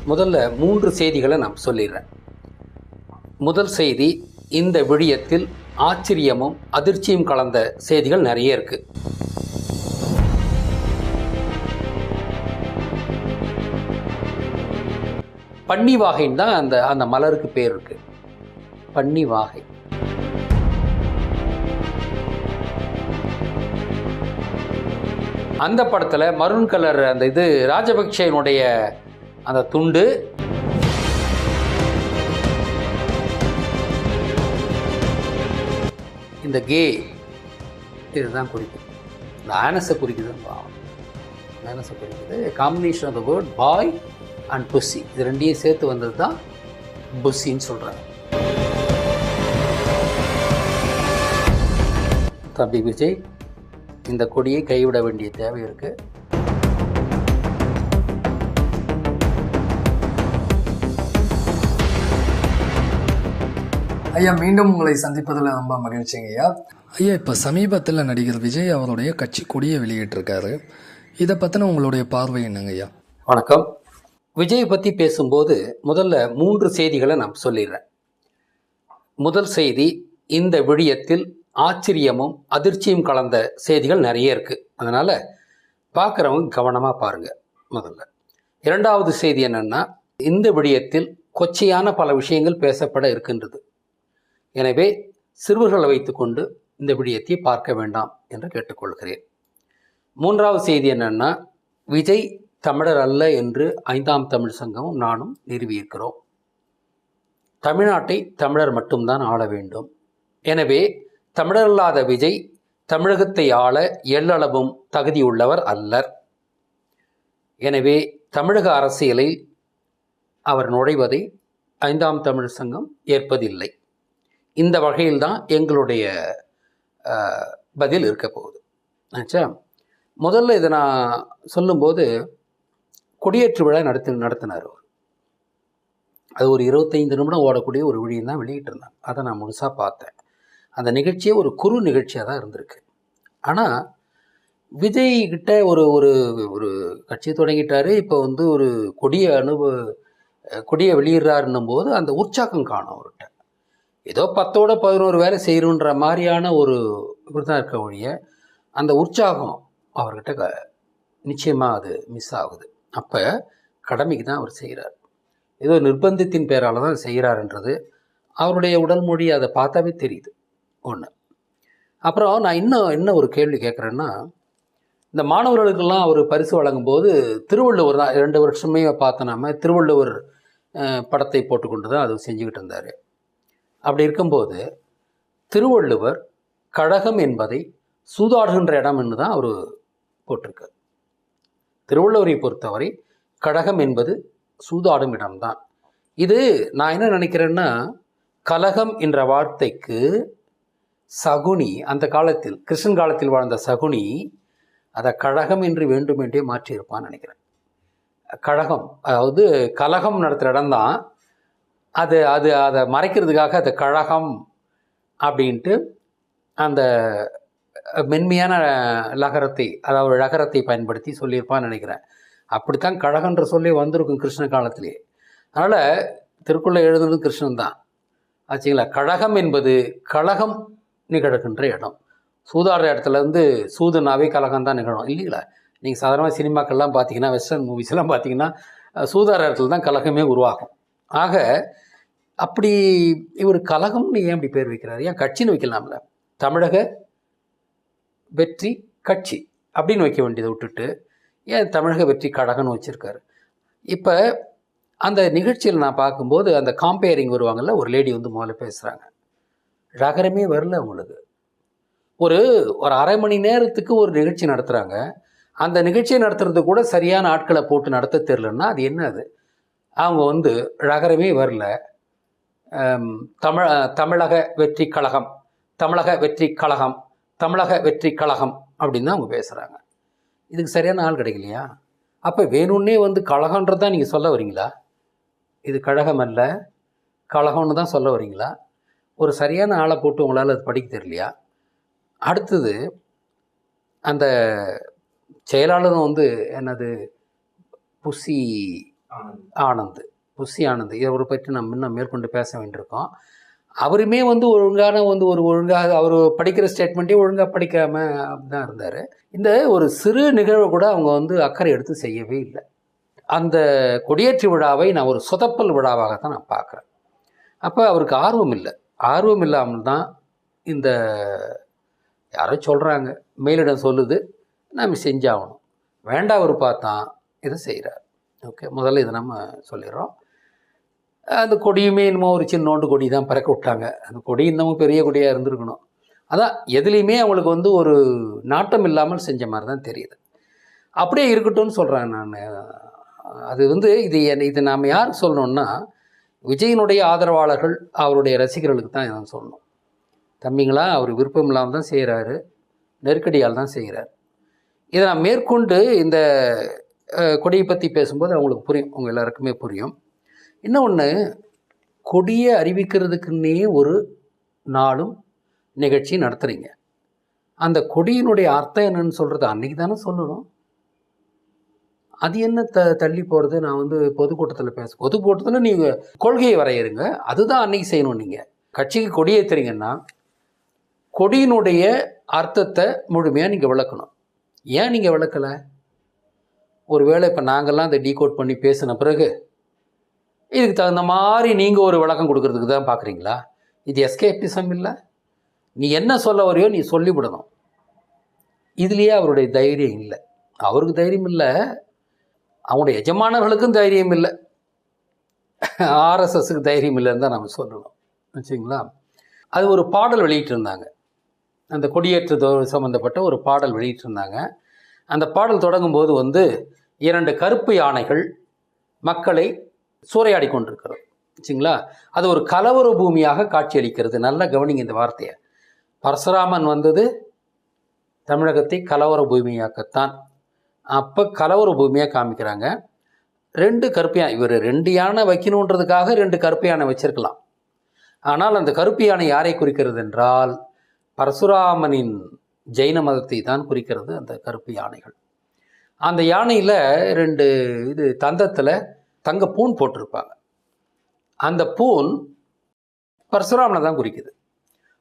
முதல்ல 3 செய்திகளை நான் சொல்லிடுறேன். முதல் செய்தி, இந்த விடயத்தில் ஆச்சரியமும் அதிர்ச்சியும் கலந்த செய்திகள் நிறைய இருக்கு. பன்னிவாகைன்னு தான் அந்த மலருக்கு பேர் இருக்கு. பன்னிவாகை. அந்த படத்தில் மரூன் கலர் அந்த இது ராஜபக்சேனுடைய அந்த துண்டு, இந்த கே இதுதான் குறிக்குது. இந்த ஆனஸை குறிக்குதுன்னு ஆனஸை குறிக்குது. Combination of the word boy and pussy, இது ரெண்டையும் சேர்த்து வந்தது தான் புஸ்ஸின்னு சொல்கிறாங்க. தம்பி விஜய், இந்த கொடியை கைவிட வேண்டிய தேவை இருக்கு. ஐயா, மீண்டும் உங்களை சந்திப்பதில் ரொம்ப மகிழ்ச்சிங்க ஐயா. ஐயா, இப்போ சமீபத்தில் நடிகர் விஜய் அவருடைய கட்சி கொடியை வெளியிட்டிருக்காரு. இதை பற்றின உங்களுடைய பார்வை என்னங்க ஐயா? வணக்கம். விஜய் பற்றி பேசும்போது முதல்ல 3 செய்திகளை நான் சொல்லிடுறேன். முதல் செய்தி, இந்த விடயத்தில் ஆச்சரியமும் அதிர்ச்சியும் கலந்த செய்திகள் நிறைய இருக்குது. அதனால் பார்க்குறவங்க கவனமாக பாருங்கள் முதல்ல. இரண்டாவது செய்தி என்னென்னா, இந்த விடயத்தில் கொச்சையான பல விஷயங்கள் பேசப்பட இருக்கின்றது. எனவே சிறுவர்களை வைத்துக்கொண்டு இந்த விடயத்தை பார்க்க வேண்டாம் என்று கேட்டுக்கொள்கிறேன். மூன்றாவது செய்தி என்னென்னா, விஜய் தமிழர் அல்ல என்று 5ஆம் தமிழ் சங்கமும் நானும் நிறுவியிருக்கிறோம். தமிழ்நாட்டை தமிழர் மட்டும்தான் ஆள வேண்டும். எனவே தமிழரல்லாத விஜய் தமிழகத்தை ஆள எல்லளவும் தகுதியுள்ளவர் அல்லர். எனவே தமிழக அரசியலில் அவர் நுழைவதை 5ஆம் தமிழ் சங்கம் ஏற்பதில்லை. இந்த வகையில்தான் எங்களுடைய பதில் இருக்க போகுது. ஆச்சா, முதல்ல இதை நான் சொல்லும்போது கொடியேற்று விழா நடத்தினார் அவர். அது ஒரு 25 நிமிடம் ஓடக்கூடிய ஒரு விழியம் தான் வெளியிட்டிருந்தாங்க. அதை நான் முழுசாக பார்த்தேன். அந்த நிகழ்ச்சியே ஒரு குறு நிகழ்ச்சியாக தான் இருந்திருக்கு. ஆனால் விஜய் கிட்ட ஒரு ஒரு ஒரு கட்சி தொடங்கிட்டார். இப்போ ஒரு கொடியை வெளியிடுறாருன்னும் போது அந்த உற்சாகம் காணும் அவர்கிட்ட. ஏதோ 10ஓட 11 வேலை செய்யணுன்ற மாதிரியான ஒரு இப்படி தான் இருக்க ஒழிய அந்த உற்சாகம் அவர்கிட்ட நிச்சயமாக அது மிஸ் ஆகுது. அப்போ கடமைக்கு தான் அவர் செய்கிறார். ஏதோ நிர்பந்தத்தின் பேரால் தான் செய்கிறாருன்றது அவருடைய உடல் மொழி அதை பார்த்தாவே தெரியுது. ஒன்று. அப்புறம் நான் என்ன ஒரு கேள்வி கேட்குறேன்னா, இந்த மாணவர்களுக்கெல்லாம் அவர் பரிசு வழங்கும்போது திருவள்ளுவர் தான் 2 வருஷமே பார்த்த நாம திருவள்ளுவர் படத்தை போட்டுக்கொண்டு தான் அது செஞ்சுக்கிட்டு இருந்தார். அப்படி இருக்கும்போது திருவள்ளுவர் கழகம் என்பதை சூதாடுகின்ற இடம்னு தான் அவர் போட்டிருக்கார். திருவள்ளுவரை பொறுத்தவரை கழகம் என்பது சூதாடும் இடம்தான். இது நான் என்ன நினைக்கிறேன்னா, கலகம் என்ற வார்த்தைக்கு சகுனி, அந்த காலத்தில் கிருஷ்ணன் காலத்தில் வாழ்ந்த சகுனி அதை கழகம் என்று வேண்டுமென்றே மாற்றியிருப்பான்னு நினைக்கிறேன். கழகம் அதாவது கலகம் நடத்துகிற இடம்தான். அதை மறைக்கிறதுக்காக அது கழகம் அப்படின்ட்டு அந்த மென்மையான லகரத்தை, அதாவது லகரத்தை பயன்படுத்தி சொல்லியிருப்பான்னு நினைக்கிறேன். அப்படித்தான் கழகன்ற சொல்லி வந்திருக்கும் கிருஷ்ண காலத்திலே. அதனால் திருக்குறளை எழுதுனது கிருஷ்ணன் தான் ஆச்சுங்களா. கழகம் என்பது கழகம் நிகழ்கின்ற இடம். சூதாடுற இடத்துல சூதுனாவே கலகம் தான் நிகழும் இல்லைங்களா. நீங்கள் சாதாரணமாக சினிமாக்கள்லாம் பார்த்தீங்கன்னா, வெஸ்டர்ன் மூவிஸ்லாம் பார்த்தீங்கன்னா, சூதாடுற இடத்துல தான் கலகமே உருவாகும். ஆக அப்படி இவர் கலகம்னு ஏன் அப்படி பேர் வைக்கிறார்? ஏன் கட்சின்னு வைக்கலாம்ல? தமிழக வெற்றி கட்சி அப்படின்னு வைக்க வேண்டியதை விட்டுட்டு ஏன் தமிழக வெற்றி கழகம்னு வச்சுருக்காரு? இப்போ அந்த நிகழ்ச்சியில் நான் பார்க்கும்போது அந்த காம்பேரிங் வருவாங்கள்ல, ஒரு லேடி முதல்ல பேசுகிறாங்க. ரகரமே வரல அவங்களுக்கு. ஒரு அரை மணி நேரத்துக்கு ஒரு நிகழ்ச்சி நடத்துகிறாங்க. அந்த நிகழ்ச்சியை நடத்துறது கூட சரியான ஆட்களை போட்டு நடத்த தெரிலன்னா அது என்ன? அது அவங்க ரகரமே வரல. தமிழக வெற்றி கழகம், தமிழக வெற்றி கழகம், தமிழக வெற்றி கழகம் அப்படின்னு தான் அவங்க பேசுகிறாங்க. இதுக்கு சரியான ஆள் கிடைக்கலையா? அப்போ வேணும்னே கழகன்றது தான் நீங்கள் சொல்ல வரீங்களா? இது கழகம் அல்ல கழகம்னு தான் சொல்ல வரீங்களா? ஒரு சரியான ஆளை போட்டு உங்களால் அது படிக்க தெரியலையா? அடுத்தது அந்த செயலாளரும் என்னது புசி ஆனந்த், புஷி ஆனந்த், இவரை பற்றி நம்ம இன்னும் மேற்கொண்டு பேச வேண்டியிருக்கோம். அவருமே வந்து ஒழுங்காக அவர் படிக்கிற ஸ்டேட்மெண்ட்டே ஒழுங்காக படிக்காமல் தான் இருந்தார். இந்த ஒரு சிறு நிகழ்வை கூட அவங்க வந்து அக்கறை எடுத்து செய்யவே இல்லை. அந்த கொடியேற்று விழாவை நான் ஒரு சொதப்பல் விழாவாகத்தான் நான் பார்க்குறேன். அப்போ அவருக்கு ஆர்வம் இல்லாமல் தான் இந்த யாரோ சொல்கிறாங்க, மேலிடம் சொல்லுது, நம்ம செஞ்சாகணும், வேண்டாம் அவர் பார்த்தா இதை செய்கிறார். ஓகே, முதல்ல இதை நம்ம சொல்லிடுறோம். அந்த கொடியுமே இன்னமும் ஒரு சின்னோண்டு கொடி தான் பறக்க விட்டாங்க. அந்த கொடி இன்னமும் பெரிய கொடியாக இருந்திருக்கணும். அதான் எதுலேயுமே அவங்களுக்கு வந்து ஒரு நாட்டம் இல்லாமல் செஞ்ச மாதிரி தான் தெரியுது. அப்படியே இருக்கட்டும்னு சொல்கிறேன் நான். அது வந்து இது நாம் யாருக்கு சொல்லணும்னா, விஜயினுடைய ஆதரவாளர்கள், அவருடைய ரசிகர்களுக்கு தான் இதை சொல்லணும். தம்பிங்களா, அவர் விருப்பம் இல்லாமல் தான் செய்கிறாரு, நெருக்கடியால் தான் செய்கிறார். இதை நான் மேற்கொண்டு இந்த கொடியை பற்றி பேசும்போது அவங்களுக்கு புரியும், உங்கள் எல்லாருக்குமே புரியும். இன்னொன்று, கொடியை அறிவிக்கிறதுக்குன்னே ஒரு நாளும் நிகழ்ச்சி நடத்துகிறீங்க. அந்த கொடியினுடைய அர்த்தம் என்னன்னு சொல்கிறது அன்றைக்கி தானே சொல்லணும். அது என்ன தள்ளி போகிறது? நான் வந்து பொதுக்கூட்டத்தில் பொதுக்கூட்டத்தில் நீங்கள் கொள்கையை வரையறுங்க, அதுதான் அன்றைக்கி செய்யணும். நீங்கள் கட்சிக்கு கொடி ஏற்றுறீங்கன்னா கொடியினுடைய அர்த்தத்தை முழுமையாக நீங்கள் விளக்கணும். ஏன் நீங்கள் விளக்கலை? ஒருவேளை இப்போ நாங்கள்லாம் அதை டீகோட் பண்ணி பேசின பிறகு இதுக்கு தகுந்த மாதிரி நீங்கள் ஒரு விளக்கம் கொடுக்கறதுக்கு தான் பார்க்குறீங்களா? இது எஸ்கேபிசம் இல்லை. நீ என்ன சொல்ல வரையோ நீ சொல்லிவிடணும். இதுலேயே அவருடைய தைரியம் இல்லை. அவருக்கு தைரியம் இல்லை, அவங்களுடைய எஜமானர்களுக்கும் தைரியம் இல்லை, ஆர்எஸ்எஸ்க்கு தைரியம் இல்லைன்னு தான் நம்ம சொல்லணும், வச்சுங்களா. அது ஒரு பாடல் வெளியிட்டிருந்தாங்க, அந்த கொடியேற்று சம்மந்தப்பட்ட ஒரு பாடல் வெளியிட்டிருந்தாங்க. அந்த பாடல் தொடங்கும்போது வந்து 2 கருப்பு யானைகள் மக்களை சூறையாடி கொண்டிருக்கிறது, வச்சுங்களா. அது ஒரு கலவர பூமியாக காட்சியளிக்கிறது. நல்லா கவனிங்க இந்த வார்த்தையை. பரசுராமன் வந்தது தமிழகத்தை கலவர பூமியாக்கத்தான். அப்போ கலவர பூமியாக காமிக்கிறாங்க. 2 கருப்பு யானை, இவர் 2 யானை வைக்கணுன்றதுக்காக 2 கருப்பு யானை வச்சிருக்கலாம். ஆனால் அந்த கருப்பு யானை யாரை குறிக்கிறது என்றால் பரசுராமனின் ஜெயின மதத்தை தான் குறிக்கிறது அந்த கருப்பு யானைகள். அந்த யானையில் 2 தந்தத்தில் தங்க பூன் போட்டிருப்பாங்க. அந்த பூன் பரசுராமனை தான் குறிக்குது.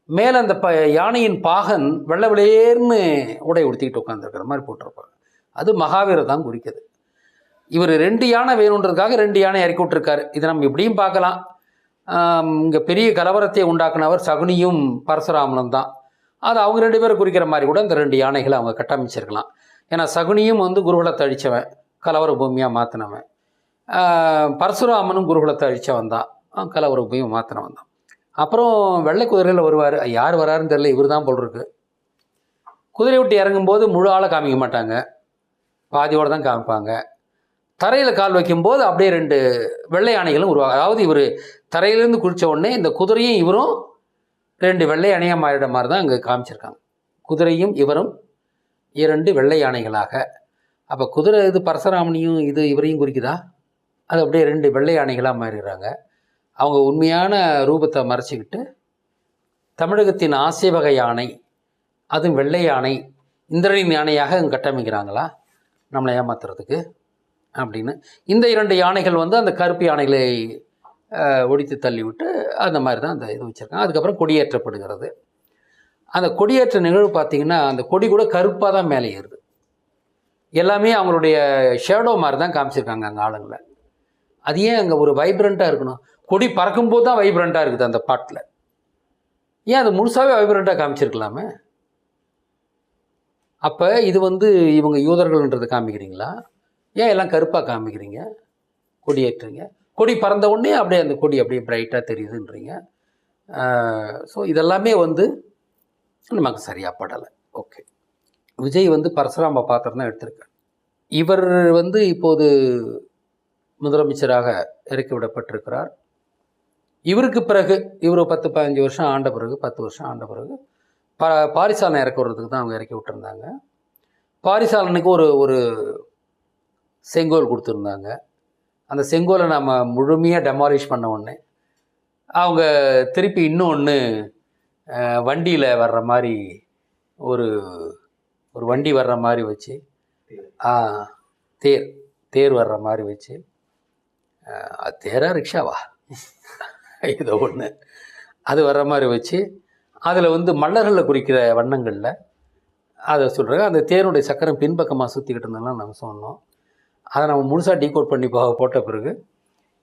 மேலே அந்த யானையின் பாகன் வெள்ளை வெளியேர்னு உடை உடுத்திக்கிட்டு உட்காந்துருக்கிற மாதிரி போட்டிருப்பாங்க. அது மகாவீரை தான் குறிக்குது. இவர் 2 யானை வேணுன்றதுக்காக 2 யானை இறக்கி விட்டுருக்காரு. இதை நம்ம இப்படியும் பார்க்கலாம். இங்கே பெரிய கலவரத்தை உண்டாக்குனவர் சகுனியும் பரசுராமனும் தான். அது அவங்க 2 பேரை குறிக்கிற மாதிரி கூட இந்த 2 யானைகளை அவங்க கட்டமைச்சிருக்கலாம். ஏன்னா சகுனியும் வந்து குருகுலத்தை அழித்தவன், கலவர பூமியாக மாற்றினவன். பரசுராமனும் குருகுலத்தை அழித்தவன் தான், கலவர பூமியை மாற்றினவன் தான். அப்புறம் வெள்ளை குதிரையில் வருவார். யார் வராருன்னு தெரியல, இவர் தான் போல் இருக்கு. குதிரை விட்டு இறங்கும்போது முழு ஆளை காமிக்க மாட்டாங்க, பாதியோடு தான் காமிப்பாங்க. தரையில் கால் வைக்கும்போது அப்படியே 2 வெள்ளை யானைகளும் உருவாங்க. அதாவது இவர் தரையிலேருந்து குளித்த உடனே இந்த குதிரையும் இவரும் 2 வெள்ளை யானையாக மாறிட மாதிரி தான் அங்கே காமிச்சிருக்காங்க. குதிரையும் இவரும் 2 வெள்ளை யானைகளாக. அப்போ குதிரை இது பரசுராமனையும் இவரையும் குறிக்குதா? அது அப்படியே 2 வெள்ளை யானைகளாக மாறிடுறாங்க. அவங்க உண்மையான ரூபத்தை மறைச்சிக்கிட்டு தமிழகத்தின் ஆசிய வகை யானை, அதுவும் வெள்ளை யானை, இந்திரனின் யானையாக அங்கே கட்டமைக்கிறாங்களா நம்மளை ஏமாத்துறதுக்கு அப்படின்னு. இந்த 2 யானைகள் வந்து அந்த கருப்பு யானைகளை ஒடித்து தள்ளிவிட்டு அந்த மாதிரி தான் அந்த இது வச்சுருக்காங்க. அதுக்கப்புறம் கொடியேற்றப்படுகிறது. அந்த கொடியேற்ற நிகழ்வு பார்த்திங்கன்னா அந்த கொடி கூட கருப்பாக தான் மேலே ஏறுது. எல்லாமே அவங்களுடைய ஷேடோ மாதிரி தான் காமிச்சிருக்காங்க அங்கே ஆளுங்களை. அது ஏன் அங்கே ஒரு வைப்ரண்ட்டாக இருக்கணும்? கொடி பறக்கும்போது தான் வைப்ரண்ட்டாக இருக்குது அந்த பாட்டில். ஏன் அது முழுசாகவே வைப்ரண்ட்டாக காமிச்சிருக்கலாமே? அப்போ இது வந்து இவங்க யூதர்கள்ன்றதை காமிக்கிறீங்களா? ஏன் எல்லாம் கருப்பாக காமிக்கிறீங்க? கொடியேற்றுறீங்க, கொடி பறந்த உடனே அப்படியே அந்த கொடி அப்படியே பிரைட்டாக தெரியுதுன்றீங்க. ஸோ இதெல்லாமே வந்து நமக்கு சரியாக படலை. ஓகே, விஜய் வந்து பரசுராம பாத்திரம் தான் எடுத்திருக்கார். இவர் வந்து இப்போது முதலமைச்சராக இறக்கி விடப்பட்டிருக்கிறார். இவருக்கு பிறகு இவர் 10-15 வருஷம் ஆண்ட பிறகு, 10 வருஷம் ஆண்ட பிறகு பாரிசாலனை இறக்கி விடுறதுக்கு தான் அவங்க இறக்கி விட்டுருந்தாங்க. பாரிசாலனுக்கு ஒரு செங்கோல் கொடுத்துருந்தாங்க. அந்த செங்கோலை நம்ம முழுமையாக டெமாலிஷ் பண்ண உடனே அவங்க திருப்பி இன்னொன்று வண்டியில் வர்ற மாதிரி ஒரு வண்டி வர்ற மாதிரி வச்சு, தேர் வர்ற மாதிரி வச்சு அது தேரா ரிக்ஷாவா ஏதோ ஒன்று அது வர்ற மாதிரி வச்சு அதில் வந்து மல்லர்களை குறிக்கிற வண்ணங்களில் அதை சொல்கிறாங்க. அந்த தேருடைய சக்கரம் பின்பக்கமாக சுற்றிக்கிட்டு இருந்தெல்லாம் நம்ம சொன்னோம். அதை நம்ம முழுசாக டீகோட் பண்ணி போட்ட பிறகு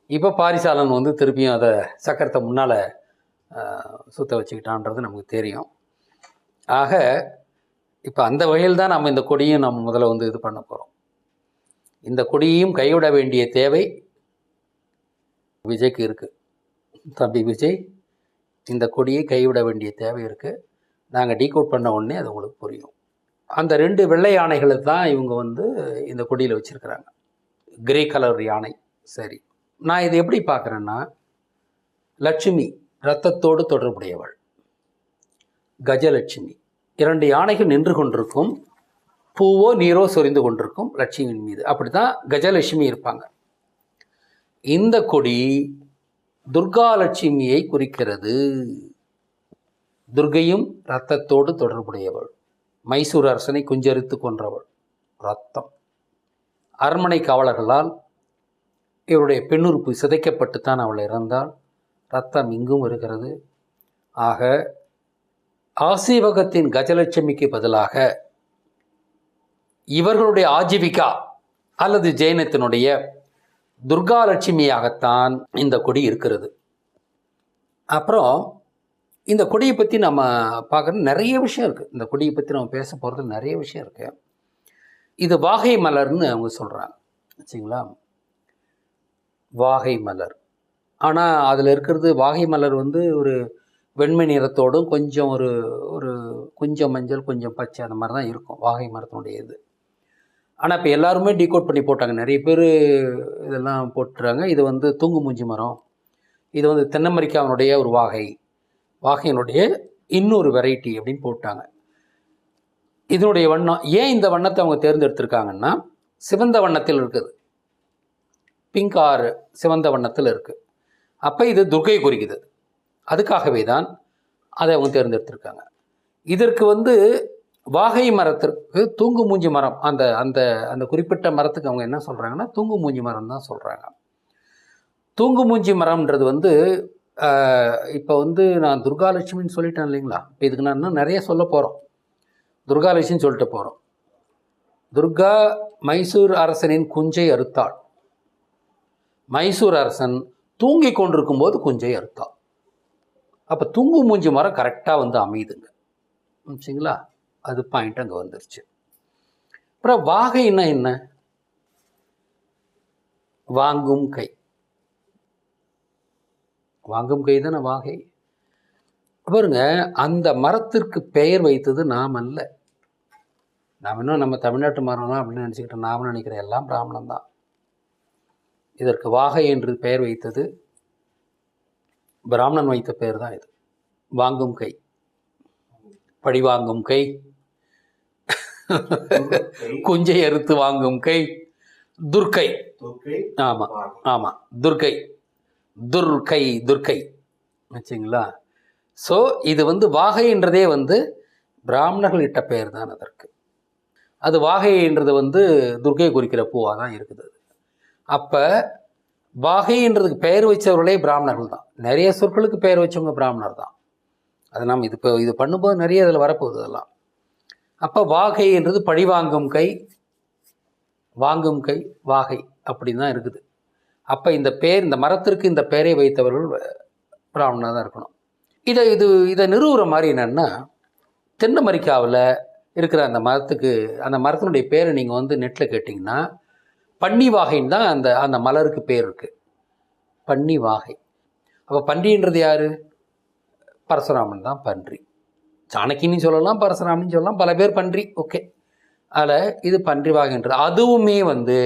இப்போ பாரிசாலன் வந்து திருப்பியும் அதை சக்கரத்தை முன்னால் சுற்ற வச்சுக்கிட்டான்றது நமக்கு தெரியும். ஆக இப்போ அந்த வகையில் தான் நம்ம இந்த கொடியும் நம்ம முதல்ல வந்து இது பண்ண போகிறோம். இந்த கொடியையும் கைவிட வேண்டிய தேவை விஜய்க்கு இருக்குது. தம்பி விஜய், இந்த கொடியை கைவிட வேண்டிய தேவை இருக்குது. நாங்கள் டீகோட் பண்ண உடனே அது உங்களுக்கு புரியும். அந்த 2 வெள்ளை யானைகளை தான் இவங்க வந்து இந்த கொடியில் வச்சுருக்கிறாங்க. கிரே கலர் யானை. சரி, நான் இது எப்படி பார்க்குறேன்னா, லட்சுமி இரத்தத்தோடு தொடர்புடையவள், கஜலட்சுமி 2 யானைகள் நின்று கொண்டிருக்கும், பூவோ நீரோ சொரிந்து கொண்டிருக்கும் லட்சுமியின் மீது. அப்படி தான் கஜலட்சுமி இருப்பாங்க. இந்த கொடி துர்காலட்சுமியை குறிக்கிறது. துர்கையும் இரத்தத்தோடு தொடர்புடையவள், மைசூர் அரசனை குஞ்சரித்து கொன்றவள், ரத்தம். அரண்மனை காவலர்களால் இவருடைய பெண்ணுறுப்பு சிதைக்கப்பட்டுத்தான் அவள் இறந்தாள். ரத்தம் இங்கும் இருக்கிறது. ஆக ஆசீவகத்தின் கஜலட்சுமிக்கு பதிலாக இவர்களுடைய ஆஜீவிகா அல்லது ஜெயினத்தினுடைய துர்காலட்சுமியாகத்தான் இந்த கொடி இருக்கிறது. அப்புறம் இந்த கொடியை பற்றி நம்ம பார்க்குறது நிறைய விஷயம் இருக்குது. இந்த கொடியை பற்றி நம்ம பேச போகிறது நிறைய விஷயம் இருக்குது. இது வாகை மலர்னு அவங்க சொல்கிறாங்க, வச்சுங்களா? வாகை மலர். ஆனால் அதில் இருக்கிறது வாகை மலர் வந்து ஒரு வெண்மை நிறத்தோடும் கொஞ்சம் ஒரு கொஞ்சம் மஞ்சள் கொஞ்சம் பச்சை அந்த மாதிரி தான் இருக்கும் வாகை மரத்தினுடைய இது. ஆனால் இப்போ எல்லாருமே டீகோட் பண்ணி போட்டாங்க. நிறைய பேர் இதெல்லாம் போட்டுறாங்க. இது வந்து தூங்கு மூஞ்சி மரம், இது வந்து தென்னமரிக்காவினுடைய ஒரு வாகையினுடைய இன்னொரு வெரைட்டி அப்படின்னு போட்டாங்க. இதனுடைய வண்ணம் ஏன் இந்த வண்ணத்தை அவங்க தேர்ந்தெடுத்திருக்காங்கன்னா, சிவந்த வண்ணத்தில் இருக்குது, பிங்க் ஆர் சிவந்த வண்ணத்தில் இருக்குது. அப்போ இது துர்கை குறிக்குது. அதுக்காகவே தான் அதை அவங்க தேர்ந்தெடுத்திருக்காங்க. இதற்கு வந்து வாகை மரத்திற்கு தூங்கு மூஞ்சி மரம், அந்த அந்த அந்த குறிப்பிட்ட மரத்துக்கு அவங்க என்ன சொல்கிறாங்கன்னா தூங்கு மூஞ்சி மரம் தான் சொல்கிறாங்க. தூங்கு மூஞ்சி மரம்ன்றது வந்து இப்போ வந்து நான் துர்காலட்சுமின்னு சொல்லிட்டேன் இல்லைங்களா? இப்போ இதுக்கு நான் இன்னும் நிறைய சொல்ல போகிறோம். துர்காலட்சுமின்னு சொல்லிட்டு போகிறோம். துர்கா மைசூர் அரசனின் குஞ்சை அறுத்தாள். மைசூர் அரசன் தூங்கி கொண்டிருக்கும் போது குஞ்சை அறுத்தாள். அப்போ தூங்கு மூஞ்சி மரம் கரெக்டாக வந்து அமையுதுங்க, சரிங்களா? அது பாயிண்ட் அங்கே வந்துருச்சு. அப்புறம் வாகைன்னா என்ன? வாங்கும் கை. வாங்கும் கை தானே வாகை. பாருங்க, அந்த மரத்திற்கு பெயர் வைத்தது நாம் அல்ல. நாம் இன்னும் நம்ம தமிழ்நாட்டு மரம் தான் அப்படின்னு நினச்சிக்கிட்டோம். நாம் நினைக்கிற எல்லாம் பிராமணன் தான். இதற்கு வாகை என்று பெயர் வைத்தது பிராமணன் வைத்த பெயர் தான் இது. வாங்கும் கை, பழி வாங்கும் கை, குஞ்சை அறுத்து வாங்கும் கை, துர்க்கை. ஆமாம் ஆமாம், துர்க்கை, துர்க்கை, துர்க்கை, வச்சுங்களா? ஸோ இது வந்து வாகைன்றதே வந்து பிராமணர்கள் இட்ட பெயர் தான் அதற்கு. அது வாகைன்றது வந்து துர்க்கை குறிக்கிற பூவாக தான் இருக்குது. அப்போ வாகைன்றதுக்கு பெயர் வச்சவர்களே பிராமணர்கள் தான். நிறைய சொற்களுக்கு பெயர் வச்சவங்க பிராமணர் தான். அதை நாம் இது பண்ணும்போது நிறைய இதில் வரப்போகுது அதெல்லாம். அப்போ வாகைன்றது பழி வாங்கும் கை, வாங்கும் கை, வாகை அப்படின்னு தான் இருக்குது. அப்போ இந்த மரத்திற்கு இந்த பெயரை வைத்தவர்கள் பிராமணனாக தான் இருக்கணும். இதை நிறுவுற மாதிரி என்னென்னா, தென்னமரிக்காவில் இருக்கிற அந்த மரத்தினுடைய பேரை நீங்கள் வந்து நெட்டில் கேட்டிங்கன்னா பன்னி வாகைன்னு தான் அந்த மலருக்கு பேர் இருக்குது, பன்னி வாகை. அப்போ பன்றின்றது யார்? பரசுராமன் தான் பன்றி. சாணக்கின்னு சொல்லலாம், பரசுராமன் சொல்லலாம், பல பேர் பன்றி. ஓகே, அதில் இது பன்றி வாகைன்றது. அதுவுமே வந்து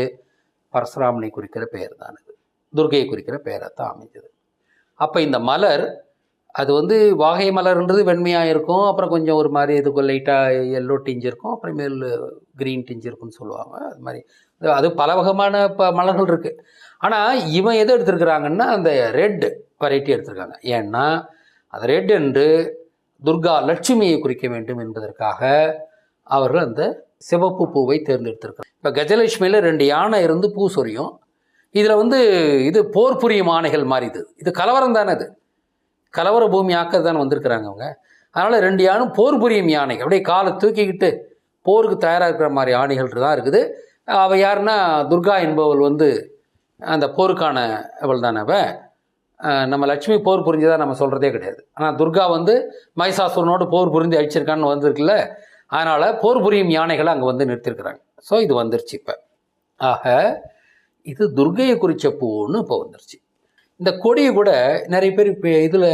பரசுராமனை குறிக்கிற பெயர் தான், இது துர்கையை குறிக்கிற பெயரை தான் அமைஞ்சது. அப்போ இந்த மலர் அது வந்து வாகை மலர்ன்றது வெண்மையாக இருக்கும், அப்புறம் கொஞ்சம் ஒரு மாதிரி இதுக்கு லைட்டாக எல்லோ டிஞ்சு இருக்கும், அப்புறமேல் க்ரீன் டிஞ்சு இருக்குன்னு சொல்லுவாங்க. அது மாதிரி அது பல வகையான மலர்கள் இருக்குது. ஆனால் இவன் எதை எடுத்துருக்குறாங்கன்னா அந்த ரெட் வெரைட்டி எடுத்திருக்காங்க. ஏன்னா அது ரெட் என்று துர்கா லட்சுமியை குறிக்க வேண்டும் என்பதற்காக அவர்கள் அந்த சிவப்பு பூவை தேர்ந்தெடுத்திருக்கிறாங்க. இப்போ கஜலட்சுமியில் 2 யானை இருந்து பூ சொரியும், இதில் வந்து இது போர் புரியும் யானைகள் மாதிரி இது கலவரம் தானே, இது கலவர பூமி ஆக்கிறது தானே வந்திருக்கிறாங்க அவங்க. அதனால் 2 யானும் போர் புரியும் யானை, அப்படியே காலை தூக்கிக்கிட்டு போருக்கு தயாராக இருக்கிற மாதிரி யானைகள் தான் இருக்குது. அவள் யாருன்னா துர்கா என்பவள் வந்து அந்த போருக்கான அவள் தானே. நம்ம லட்சுமி போர் புரிஞ்சதா நம்ம சொல்கிறதே கிடையாது. ஆனால் துர்கா வந்து மைசாசுரனோடு போர் புரிந்து அழிச்சிருக்கான்னு வந்திருக்குல்ல, அதனால் போர் புரியும் யானைகளை அங்கே வந்து நிறுத்திருக்கிறாங்க. ஸோ இது வந்துருச்சு இப்போ. ஆக இது துர்கையை குறித்த பூன்னு இப்போ வந்துருச்சு. இந்த கொடியை கூட நிறைய பேர் இப்போ இதில்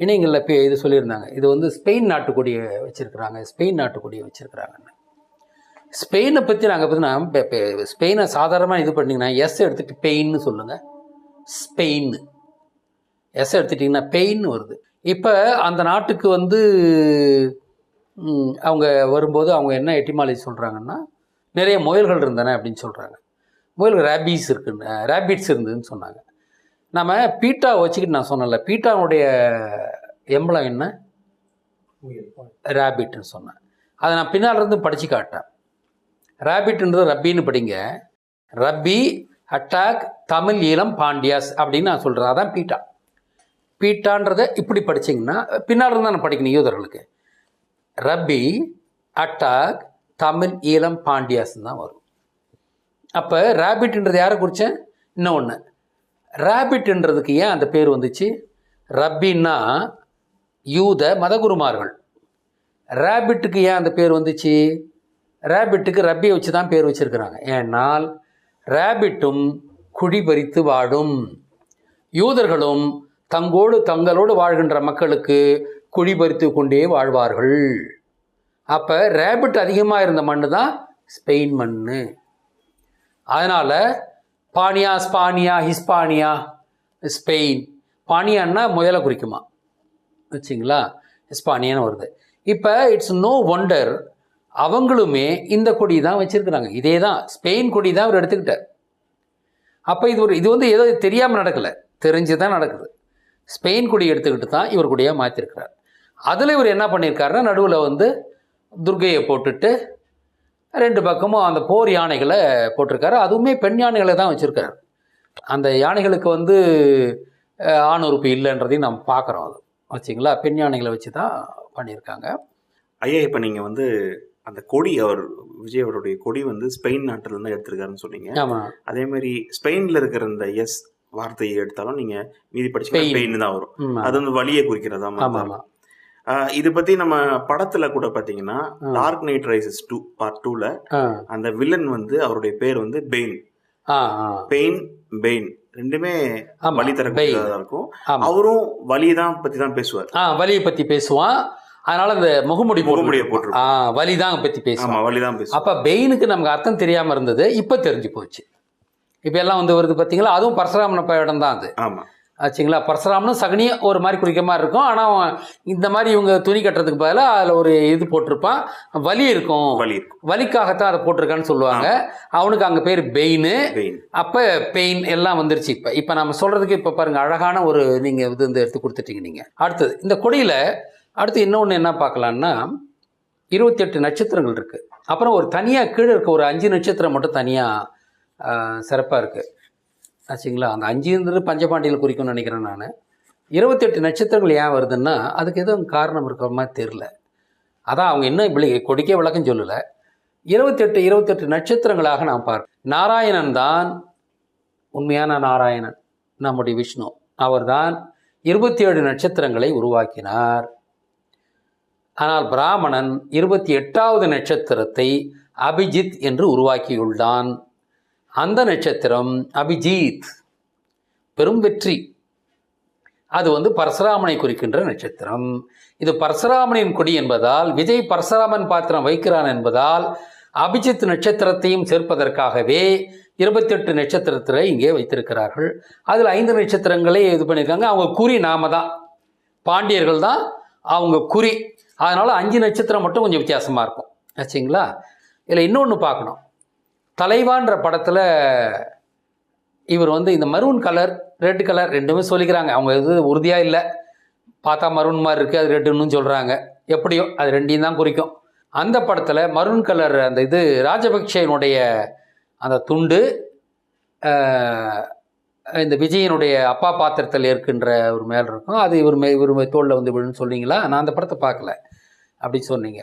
இணையங்களில் இப்போ இது சொல்லியிருந்தாங்க, இது வந்து ஸ்பெயின் நாட்டுக்கொடியை வச்சுருக்குறாங்க, ஸ்பெயின் நாட்டுக்கொடியை வச்சுருக்குறாங்கன்னு. ஸ்பெயினை பற்றி நாங்கள் பார்த்தீங்கன்னா ஸ்பெயினை சாதாரணமாக இது பண்ணிங்கன்னா எஸ் எடுத்துகிட்டு பெயின்னு சொல்லுங்கள், ஸ்பெயின் எஸ் எடுத்துட்டிங்கன்னா பெயின் வருது. இப்போ அந்த நாட்டுக்கு வந்து அவங்க வரும்போது அவங்க என்ன எட்டிமாலஜி சொல்கிறாங்கன்னா, நிறைய முயல்கள் இருந்தன அப்படின்னு சொல்கிறாங்க. முயல்கள் ரேபிட்ஸ் இருந்ததுன்னு சொன்னாங்க. நம்ம பீட்டா வச்சுக்கிட்டு நான் சொன்னல, பீட்டாவுடைய எம்பளம் என்ன, ரேபிட்னு சொன்னேன். அதை நான் பின்னால் இருந்து படித்து காட்டேன். ரேபிட்ன்றது ரப்பின்னு படிங்க, ரப்பி அட்டாக் தமிழ் ஈழம் பாண்டியாஸ் அப்படின்னு நான் சொல்கிறேன். அதான் பீட்டா. பீட்டான்றதை இப்படி படிச்சிங்கன்னா பின்னால் இருந்தால் நான் படிக்கணும் யூதர்களுக்கு. ரப்பி அட்டாக் தமிழ் ஈழம் பாண்டியாஸ்ன்னு தான் வரும். அப்போ ரேபிட்ன்றது யாரை குறித்தேன், இன்னொன்று ரேபிட்ன்றதுக்கு ஏன் அந்த பேர் வந்துச்சு, ரப்பின்னா யூத மதகுருமார்கள். ரேபிட்டுக்கு ஏன் அந்த பேர் வந்துச்சு, ரேபிட்டுக்கு ரப்பியை வச்சு தான் பேர் வச்சுருக்கிறாங்க. ஏன்னால் ரேபிட்டும் குடி பறித்து வாடும், யூதர்களும் தங்களோடு வாழ்கின்ற மக்களுக்கு குடி பறித்து கொண்டே வாழ்வார்கள். அப்போ ரேபிட் அதிகமாக இருந்த மண் தான் ஸ்பெயின் மண். அதனால் பானியா, ஸ்பானியா, ஹிஸ்பானியா, ஸ்பெயின், பானியான்னா முயலை குறிக்குமா வச்சிங்களா, ஹிஸ்பானியான்னு வருது. இப்போ இட்ஸ் நோ ஒண்டர் அவங்களுமே இந்த கொடி தான் வச்சுருக்குறாங்க. இதே தான் ஸ்பெயின் கொடி தான் அவர் எடுத்துக்கிட்டார். அப்போ இது வந்து ஏதோ தெரியாமல் நடக்கலை, தெரிஞ்சு தான் நடக்குது. ஸ்பெயின் கொடி எடுத்துக்கிட்டு தான் இவர் கொடியாக மாற்றிருக்கிறார். அதில் இவர் என்ன பண்ணியிருக்காருன்னா, நடுவில் வந்து துர்கையை போட்டுட்டு 2 பக்கமும் அந்த போர் யானைகளை போட்டிருக்காரு. அதுவுமே பெண் யானைகளை தான் வச்சுருக்காரு. அந்த யானைகளுக்கு வந்து ஆண் உறுப்பு இல்லைன்றதையும் நம்ம பார்க்குறோம். அது வச்சிங்களா, பெண் யானைகளை வச்சு தான் பண்ணியிருக்காங்க. ஐயா, இப்போ நீங்கள் வந்து அந்த கொடி, விஜய் அவருடைய கொடி வந்து ஸ்பெயின் நாட்டிலேருந்து எடுத்திருக்காருன்னு சொன்னீங்க. ஆமாம். அதே மாதிரி ஸ்பெயினில் இருக்கிற இந்த எஸ் வார்த்தையை எடுத்தாலும் நீங்கள் மீதி படிச்சு ஸ்பெயின் தான் வரும். அது வந்து வலியை குறிக்கிறதா. ஆமாம். இது பத்தி நம்ம படத்துல கூட பாத்தீங்கன்னா டார்க் நைட் ரைசஸ் 2 பார்ட் 2ல அந்த வில்லன் வந்து அவருடைய பேர் வந்து பெயின். பெயின் ரெண்டுமே வலி தரக்கூடியதா இருக்கும். அவரும் வலியை தான் பத்தி தான் பேசுவார். வலியை பத்தி பேசுவான். அதனால இந்த முகமுடியை போட்டு வலி தான் பத்தி பேசுவான். வலி தான் பேசுவான். அப்ப பெயினுக்கு நமக்கு அர்த்தம் தெரியாம இருந்தது, இப்ப தெரிஞ்சு போச்சு. இப்ப எல்லாம் வந்து வருது பாத்தீங்களா. அதுவும் பரசுராமன இடம் தான் அது. ஆமா ஆச்சுங்களா. பரசுராமனும் சகனியும் ஒரு மாதிரி குறிக்க மாதிரி இருக்கும். ஆனால் இந்த மாதிரி இவங்க துணி கட்டுறதுக்கு பதிலாக அதில் ஒரு இது போட்டிருப்பான், வலி இருக்கும், வலிக்காகத்தான் அதை போட்டிருக்கான்னு சொல்லுவாங்க. அவனுக்கு அங்கே பேர் பெயின். அப்போ பெயின் எல்லாம் வந்துருச்சு. இப்போ நம்ம சொல்கிறதுக்கு இப்போ பாருங்கள், அழகான ஒரு நீங்கள் இது வந்து எடுத்து கொடுத்துட்டீங்க நீங்கள். அடுத்தது இந்த கொடியில் அடுத்து இன்னொன்று என்ன பார்க்கலான்னா, 28 நட்சத்திரங்கள் இருக்குது. அப்புறம் ஒரு தனியாக கீழே இருக்க ஒரு 5 நட்சத்திரம் மட்டும் தனியாக சிறப்பாக இருக்குது. ஆச்சுங்களா. அந்த 5 பஞ்சபாண்டியில் குறிக்கும்னு நினைக்கிறேன் நான். 28 நட்சத்திரங்கள் ஏன் வருதுன்னா அதுக்கு எதுவும் காரணம் இருக்கிற மாதிரி தெரில. அதான் அவங்க இன்னும் இப்படி கொடிக்கே விளக்கம் சொல்லலை. 28 நட்சத்திரங்களாக நாம் பார்க்க. நாராயணன் தான் உண்மையான நாராயணன், நம்முடைய விஷ்ணு. அவர்தான் 27 நட்சத்திரங்களை உருவாக்கினார். ஆனால் பிராமணன் 28வது நட்சத்திரத்தை அபிஜித் என்று உருவாக்கியுள்ளான். அந்த நட்சத்திரம் அபிஜீத், பெரும் வெற்றி. அது வந்து பரசுராமனை குறிக்கின்ற நட்சத்திரம். இது பரசுராமனின் கொடி என்பதால், விஜய் பரசுராமன் பாத்திரம் வைக்கிறான் என்பதால் அபிஜித் நட்சத்திரத்தையும் சேர்ப்பதற்காகவே 28 நட்சத்திரத்தில் இங்கே வைத்திருக்கிறார்கள். அதில் 5 நட்சத்திரங்களே இது பண்ணியிருக்காங்க. அவங்க குறி நாம தான், பாண்டியர்கள் தான் அவங்க குறி. அதனால் 5 நட்சத்திரம் மட்டும் கொஞ்சம் வித்தியாசமாக இருக்கும். ஆச்சுங்களா. இதில் இன்னொன்று பார்க்கணும். தலைவான்ற படத்தில் இவர் வந்து இந்த மரூன் கலர், ரெட் கலர் ரெண்டுமே சொல்லிக்கிறாங்க. அவங்க இது உறுதியாக இல்லை, பார்த்தா மரூன் மாதிரி இருக்குது, அது ரெட்டுன்னு சொல்கிறாங்க. எப்படியோ அது ரெண்டையும் தான் குறிக்கும். அந்த படத்தில் மரூன் கலர் அந்த இது ராஜபக்சேனுடைய அந்த துண்டு, இந்த விஜயனுடைய அப்பா பாத்திரத்தில் இருக்கின்ற ஒரு மேல் இருக்கும், அது இவர் தோளில் வந்து விழுன்னு சொன்னீங்களா? நான் அந்த படத்தை பார்க்கல அப்படின்னு சொன்னீங்க.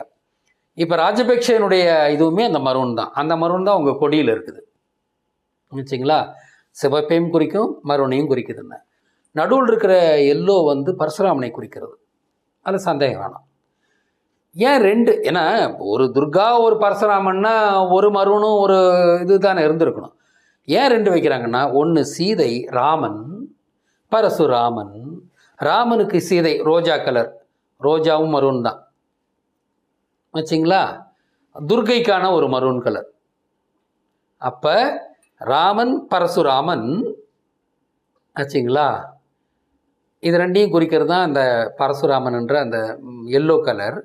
இப்போ ராஜபக்சேனுடைய இதுவுமே அந்த மருன் தான். அந்த மருன் தான் உங்கள் கொடியில் இருக்குது வச்சிங்களா? சிவப்பையும் குறிக்கும், மருனையும் குறிக்குதுன்னு. நடுவில் இருக்கிற எல்லோ வந்து பரசுராமனை குறிக்கிறது. அது சந்தேகம் வேணாம். ஏன் ரெண்டு? ஏன்னா ஒரு துர்கா ஒரு பரசுராமன்னா ஒரு மருனும் ஒரு இது தானே இருந்திருக்கணும். ஏன் ரெண்டு வைக்கிறாங்கன்னா, ஒன்று சீதை ராமன், பரசுராமன். ராமனுக்கு சீதை ரோஜா கலர், ரோஜாவும் மருன் தான் வச்சிங்களா? துர்கைக்கான ஒரு மருன் கலர். அப்போ ராமன் பரசுராமன் ஆச்சுங்களா? இது ரெண்டையும் குறிக்கிறது தான் அந்த பரசுராமன் என்ற அந்த எல்லோ கலர்.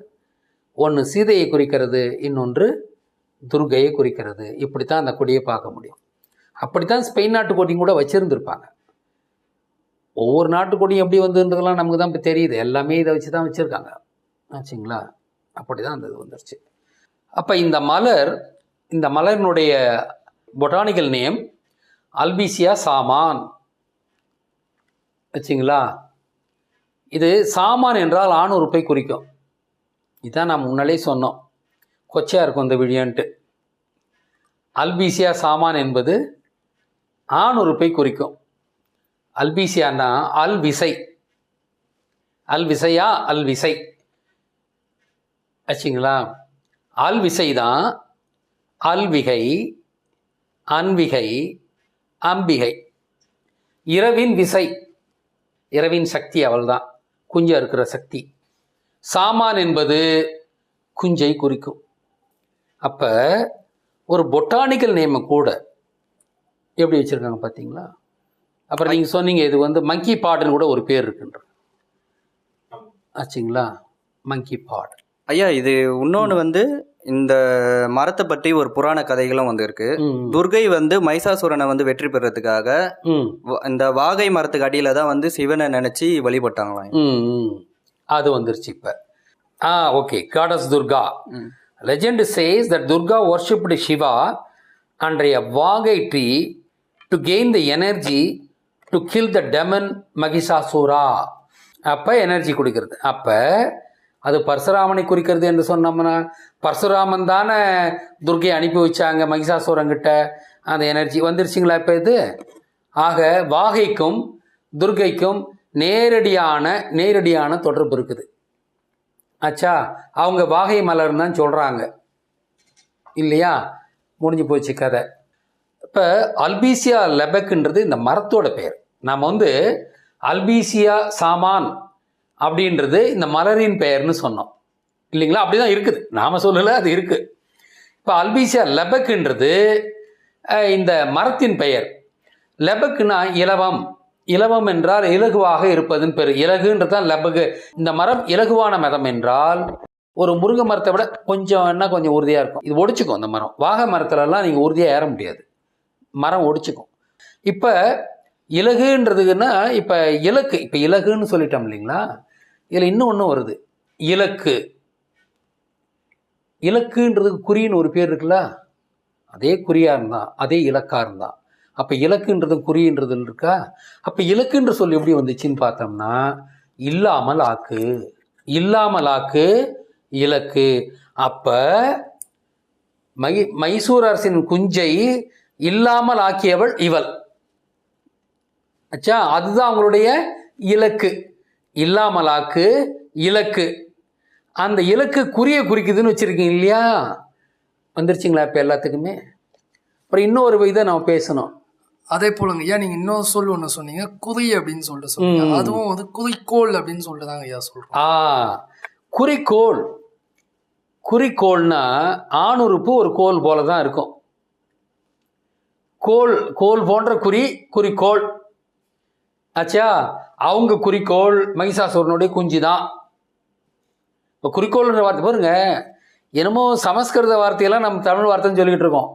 ஒன்று சீதையை குறிக்கிறது, இன்னொன்று துர்கையை குறிக்கிறது. இப்படித்தான் அந்த கொடியை பார்க்க முடியும். அப்படித்தான் ஸ்பெயின் நாட்டு கொடியும் கூட வச்சுருந்துருப்பாங்க. ஒவ்வொரு நாட்டு கொடியும் எப்படி வந்துன்றதெல்லாம் நமக்கு தான் இப்போ தெரியுது. எல்லாமே இதை வச்சு தான் வச்சுருக்காங்க ஆச்சுங்களா? அப்படி தான் அந்த இது வந்துருச்சு. அப்போ இந்த மலரினுடைய பொட்டானிக்கல் நேம் அல்பீசியா சாமான் வச்சிங்களா? இது சாமான் என்றால் ஆணுறுப்பை குறிக்கும். இதுதான் நான் முன்னாலே சொன்னோம், கொச்சையாக இருக்கும் இந்த விழியன்ட்டு. அல்பீசியா சாமான் என்பது ஆணுறுப்பை குறிக்கும். அல்பீசியான்னா அல் விசை, அல் விசையா அல் விசை ஆச்சுங்களா? அல் விசை தான் அல்விகை, அன்விகை, அம்பிகை. இரவின் விசை, இரவின் சக்தி, அவள் தான் குஞ்சா இருக்கிற சக்தி. சாமான் என்பது குஞ்சை குறிக்கும். அப்போ ஒரு பொட்டானிக்கல் நேமை கூட எப்படி வச்சுருக்காங்க பார்த்தீங்களா? அப்புறம் நீங்கள் சொன்னீங்க இது வந்து மங்கி பாடுன்னு கூட ஒரு பேர் இருக்குன்ற ஆச்சுங்களா? மங்கி பாடு. ஐயா, இது இன்னொன்று வந்து இந்த மரத்தை பற்றி ஒரு புராண கதைகளும் வந்து இருக்கு. துர்கை வந்து மைசாசுரனை வந்து வெற்றி பெறதுக்காக இந்த வாகை மரத்துக்கு அடியில தான் வந்து சிவனை நினைச்சு வழிபட்டாங்களாம். அது வந்துருச்சு இப்ப. Okay. Gods Durga. Legend says that Durga worshipped Shiva under a vagai tree to gain the energy to kill the demon Mahisasura. அப்போ எனர்ஜி கொடுக்கிறது. அப்போ அது பரசுராமனை குறிக்கிறது என்று சொன்னோம்னா, பரசுராமன் தானே துர்கையை அனுப்பி வச்சாங்க மகிஷாசுரங்கிட்ட. அந்த எனர்ஜி வந்துருச்சுங்களா இப்போ இது? ஆக வாகைக்கும் துர்கைக்கும் நேரடியான தொடர்பு இருக்குது ஆச்சா? அவங்க வாகை மலர்னு தான் சொல்கிறாங்க இல்லையா? முடிஞ்சு போச்சு கதை. இப்போ அல்பீசியா லெபக்ன்றது இந்த மரத்தோட பேர். நாம் வந்து அல்பீசியா சாமான் அப்படின்றது இந்த மலரின் பெயர்னு சொன்னோம் இல்லைங்களா? அப்படி தான் இருக்குது, நாம் சொல்லலை, அது இருக்குது. இப்போ அல்பீசியா லெபக்ன்றது இந்த மரத்தின் பெயர். லெபக்னா இலவம். இலவம் என்றால் இலகுவாக இருப்பதுன்னு பேர். இலகுன்றது தான் லெபகு. இந்த மரம் இலகுவான மரம் என்றால் ஒரு முருங்கை மரத்தை விட கொஞ்சம் உறுதியாக இருக்கும். இது ஒடிச்சுக்கும். இந்த மரம் வாகை மரத்துலலாம் நீங்கள் உறுதியாக ஏற முடியாது, மரம் ஒடிச்சுக்கும். இப்போ இலகுன்றதுன்னா இப்போ இலக்கு, இப்போ இலகுன்னு சொல்லிட்டோம் இல்லைங்களா? இதில் இன்னும் ஒன்று வருது, இலக்கு. இலக்குன்றதுக்கு குறின்னு ஒரு பேர் இருக்குல்ல, அதே குறியாக இருந்தால் அதே இலக்காக இருந்தால் அப்போ இலக்குன்றதும் குறின்றது இருக்கா? அப்போ இலக்குன்ற சொல்லி எப்படி வந்துச்சுன்னு பார்த்தோம்னா, இல்லாமல் ஆக்கு, இல்லாமல் ஆக்கு இலக்கு. அப்போ மைசூர் அரசின் குஞ்சை இல்லாமல் ஆக்கியவள் இவள் ஆச்சா? அதுதான் அவங்களுடைய இலக்கு. இல்லாமல் ஆக்கு இலக்கு. அந்த இலக்கு குறிக்குதுன்னு வச்சுருக்கீங்க இல்லையா? வந்துருச்சிங்களா இப்போ எல்லாத்துக்குமே? அப்புறம் இன்னொரு இதை நம்ம பேசணும். அதே போலங்க ஐயா, நீங்கள் இன்னொரு சொல் ஒன்று சொன்னீங்க, குறி அப்படின்னு சொல்லிட்டு சொன்னீங்க. அதுவும் வந்து குறிக்கோள் அப்படின்னு சொல்லிட்டு தாங்க ஐயா சொல்கிறோம். குறிக்கோள். குறிக்கோள்னா ஆணுறுப்பு ஒரு கோல் போல தான் இருக்கும். கோல் போன்ற குறிக்கோள் ஆச்சா? அவங்க குறிக்கோள் மகிஷாசுரனுடைய குஞ்சு தான். இப்போ குறிக்கோள்ன்ற வார்த்தை பாருங்க, என்னமோ சமஸ்கிருத வார்த்தையெல்லாம் நம்ம தமிழ் வார்த்தைன்னு சொல்லிக்கிட்டு இருக்கோம்.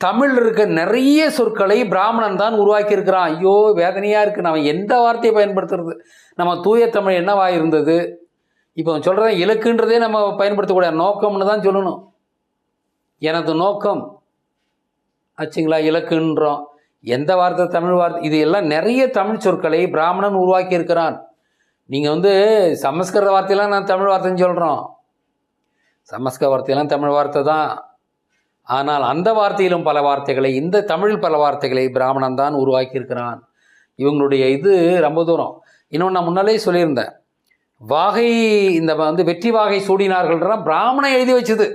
தமிழ் இருக்க நிறைய சொற்களை பிராமணன் தான் உருவாக்கி இருக்கிறான். ஐயோ வேதனையாக இருக்குது. நம்ம எந்த வார்த்தையை பயன்படுத்துறது? நம்ம தூய தமிழ் என்னவாக இருந்தது? இப்போ சொல்கிறத இலக்குன்றதே நம்ம பயன்படுத்தக்கூடாது, நோக்கம்னு தான் சொல்லணும். எனது நோக்கம் ஆச்சுங்களா? இலக்குன்றோம். எந்த வார்த்தை தமிழ் வார்த்தை, இது எல்லாம் நிறைய தமிழ் சொற்களை பிராமணன் உருவாக்கி இருக்கிறான். நீங்கள் வந்து சமஸ்கிருத வார்த்தையெல்லாம் நான் தமிழ் வார்த்தைன்னு சொல்கிறோம், சமஸ்கிருத வார்த்தையெல்லாம் தமிழ் வார்த்தை தான். ஆனால் அந்த வார்த்தையிலும் பல வார்த்தைகளை, இந்த தமிழில் பல வார்த்தைகளை பிராமணன் தான் உருவாக்கி இருக்கிறான். இவங்களுடைய இது ரொம்ப தூரம். இன்னொன்று நான் முன்னாலே சொல்லியிருந்தேன், வாகை இந்த வந்து வெற்றி வாகை சூடினார்கள்லாம் பிராமணன் எழுதி வச்சது.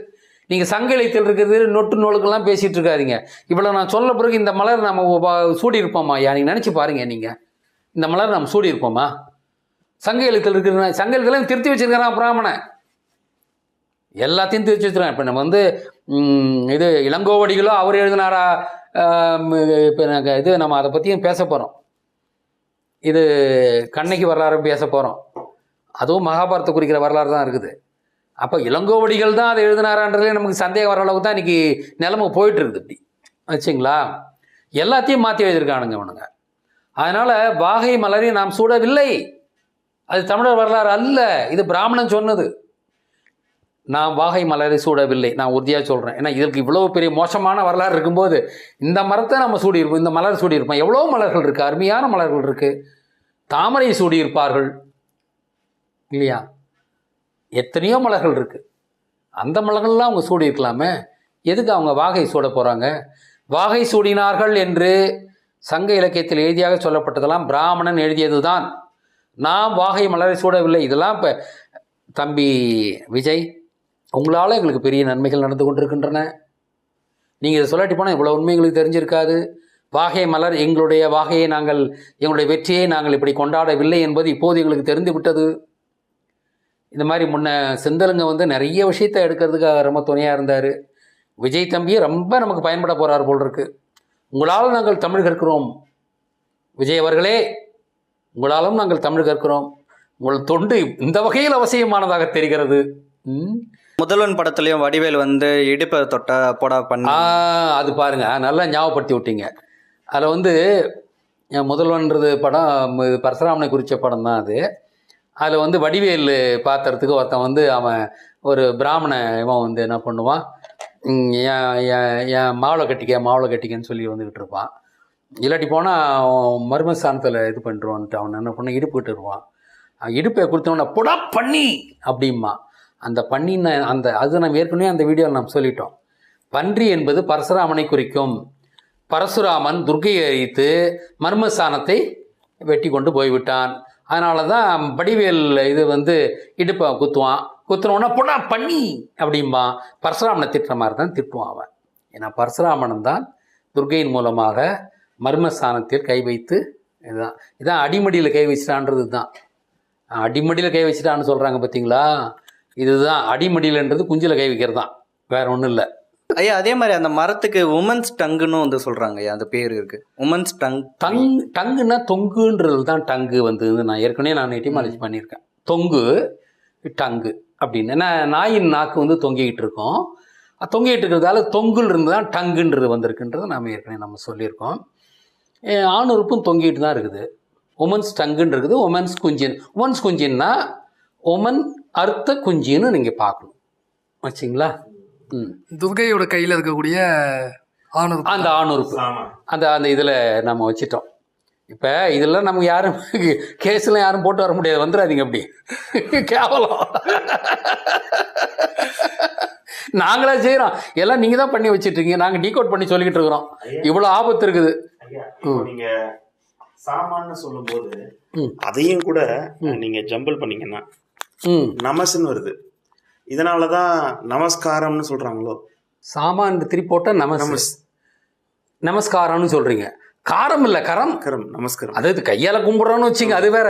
நீங்கள் சங்க இலக்கியத்தில் இருக்கிறது நொட்டு நூலுக்கெல்லாம் பேசிகிட்டு இருக்காதீங்க. இவ்வளோ நான் சொல்ல பிறகு இந்த மலர் நம்ம சூடி இருப்போமா? நீங்கள் நினச்சி பாருங்கள், நீங்கள் இந்த மலர் நம்ம சூடி இருப்போமா? சங்க இலக்கியத்தில் இருக்கிற சங்க இலக்கியம் திருத்தி வச்சிருக்கிறான் பிராமணன், எல்லாத்தையும் திருத்தி வச்சுருக்கான். இப்போ நம்ம வந்து இது இளங்கோவடிகளோ அவர் எழுதினாரா? இப்போ நாங்கள் இது நம்ம அதை பற்றியும் பேச போகிறோம். இது கண்ணகி வரலாறு பேச போகிறோம். அதுவும் மகாபாரத்தை குறிக்கிற வரலாறு தான் இருக்குது. அப்போ இளங்கோவடிகள் தான் அதை எழுதினாரான்றதுலேயே நமக்கு சந்தேகம் வர அளவுக்கு தான் இன்றைக்கி நிலைமை போயிட்டுருக்குது. இப்படி வச்சுங்களா, எல்லாத்தையும் மாற்றி எழுதியிருக்கானுங்க அவனுங்க. அதனால் வாகை மலரை நாம் சூடவில்லை, அது தமிழர் வரலாறு அல்ல, இது பிராமணன் சொன்னது. நான் வாகை மலரை சூடவில்லை, நான் உறுதியாக சொல்கிறேன். ஏன்னா இதற்கு இவ்வளோ பெரிய மோசமான வரலாறு இருக்கும்போது இந்த மரத்தை நம்ம சூடியிருப்போம், இந்த மலர் சூடியிருப்போம். எவ்வளோ மலர்கள் இருக்குது, அருமையான மலர்கள் இருக்குது. தாமரை சூடியிருப்பார்கள் இல்லையா? எத்தனையோ மலர்கள் இருக்குது, அந்த மலர்கள்லாம் அவங்க சூடியிருக்கலாமே. எதுக்கு அவங்க வாகை சூட போகிறாங்க? வாகை சூடினார்கள் என்று சங்க இலக்கியத்தில் எழுதியாக சொல்லப்பட்டதெல்லாம் பிராமணன் எழுதியது தான். நாம் வாகை மலரை சூடவில்லை. இதெல்லாம் இப்போ தம்பி விஜய், உங்களால் எங்களுக்கு பெரிய நன்மைகள் நடந்து கொண்டிருக்கின்றன. நீங்கள் இதை சொல்லாட்டி போனால் இவ்வளோ உண்மை எங்களுக்கு தெரிஞ்சிருக்காது. வாகை மலர், எங்களுடைய வாகையை நாங்கள், எங்களுடைய வெற்றியை நாங்கள் இப்படி கொண்டாடவில்லை என்பது இப்போது எங்களுக்கு தெரிந்து விட்டது. இந்த மாதிரி முன்ன செந்தலுங்க வந்து நிறைய விஷயத்தை எடுக்கிறதுக்காக ரொம்ப துணையாக இருந்தார். விஜய் தம்பியை ரொம்ப நமக்கு பயன்பட போகிறார் போல் இருக்கு. உங்களால் நாங்கள் தமிழ் கற்கிறோம் விஜய் அவர்களே, உங்களாலும் நாங்கள் தமிழ் கற்கிறோம். உங்கள் தொண்டு இந்த வகையில் அவசியமானதாக தெரிகிறது. முதல்வன் படத்துலையும் வடிவேல் வந்து இடுப்பை தொட்ட போடா பண்ண, அது பாருங்க, நல்லா ஞாபகப்படுத்தி விட்டீங்க. அதில் வந்து முதல்வன்றது படம் பரசுராமனை குறித்த படம் தான் அது. அதில் வந்து வடிவேல் பாத்திரத்துக்கு ஒருத்தன் வந்து அவன் ஒரு பிராமண இவன் வந்து என்ன பண்ணுவான், என் மாவளை கட்டிக்கன்னு சொல்லி வந்துக்கிட்டு இருப்பான். இல்லாட்டி போனால் மர்மஸ்தானத்தில் இது பண்ணிடுவான்ட்டு அவன் என்ன பண்ண இடுப்புக்கிட்டு இருப்பான். இடுப்பை கொடுத்தவன புடா பண்ணி அப்படிமா. அந்த பண்ணின அந்த அது நம்ம ஏற்கனவே அந்த வீடியோவில் நாம் சொல்லிட்டோம். பன்றி என்பது பரசுராமனை குறிக்கும். பரசுராமன் துர்க்கையை அழித்து மர்மஸ்தானத்தை வெட்டி கொண்டு போய்விட்டான். அதனால தான் வடிவேல் இது வந்து இடுப்பை குத்துனோன்னா புடா பண்ணி அப்படிம்பா. பரசுராமனை திட்டுற மாதிரி தான் திட்டுவான் அவன். ஏன்னா பரசுராமன் தான் துர்க்கையின் மூலமாக மர்மஸ்தானத்தில் கை வைத்து, இதான் அடிமடியில் கை வச்சிட்டான்றது தான். அடிமடியில் கை வச்சிட்டான்னு சொல்கிறாங்க பார்த்தீங்களா, இதுதான் அடிமடியில்ன்றது குஞ்சில் கை வைக்கிறது தான், வேற ஒன்றும் இல்லை. ஐயா அதே மாதிரி அந்த மரத்துக்கு உமன்ஸ் டங்குன்னு வந்து சொல்கிறாங்க ஐயா, அந்த பேர் இருக்குது உமன்ஸ் டங்குன்னா தொங்குன்றது தான். டங்கு வந்து நான் ஏற்கனவே எட்டிமாலஜி பண்ணியிருக்கேன். தொங்கு டங்கு அப்படின்னு. ஏன்னா நாயின் நாக்கு வந்து தொங்கிக்கிட்டு இருக்கோம், தொங்கிட்டு இருக்கிறதால தொங்குல் இருந்து தான் டங்குன்றது வந்திருக்குன்றது நாம் ஏற்கனவே சொல்லியிருக்கோம். ஆணுறுப்பும் தொங்கிட்டு தான் இருக்குது. உமன்ஸ் டங்குன்னு இருக்குது, உமன்ஸ் குஞ்சின். உமன்ஸ் குஞ்சின்னா உமன் அர்த்த குஞ்சின்னு நீங்கள் பார்க்கணும் வச்சிங்களா. துர்கையோட கையில் இருக்கக்கூடிய ஆணுறுப்பு, அந்த ஆணுறுப்பு அந்த இதில் நம்ம வச்சிட்டோம். இப்போ இதெல்லாம் நமக்கு யாரும் கேஸ்லாம் யாரும் போட்டு வர முடியாது, வந்துடாதீங்க அப்படி கேவலம். நாங்களா செய்கிறோம், எல்லாம் நீங்கள் தான் பண்ணி வச்சிட்ருக்கீங்க, நாங்கள் டீகோட் பண்ணி சொல்லிக்கிட்டு இருக்கிறோம். இவ்வளோ ஆபத்து இருக்குது. நீங்க சாமான்னு சொல்லும் போது அதையும் கூட நீங்க ஜம்பிள் பண்ணீங்கன்னா நமஸ்ன்னு வருது. இதனாலதான் நமஸ்காரம்னு சொல்றாங்களோ. சாமான் திருப்பி போட்டால் நமஸ்காரம்னு சொல்றீங்க. காரம் இல்லை, கரம் நமஸ்காரம். அதாவது கையால் கும்பிட்றோன்னு வச்சுங்க, அது வேற.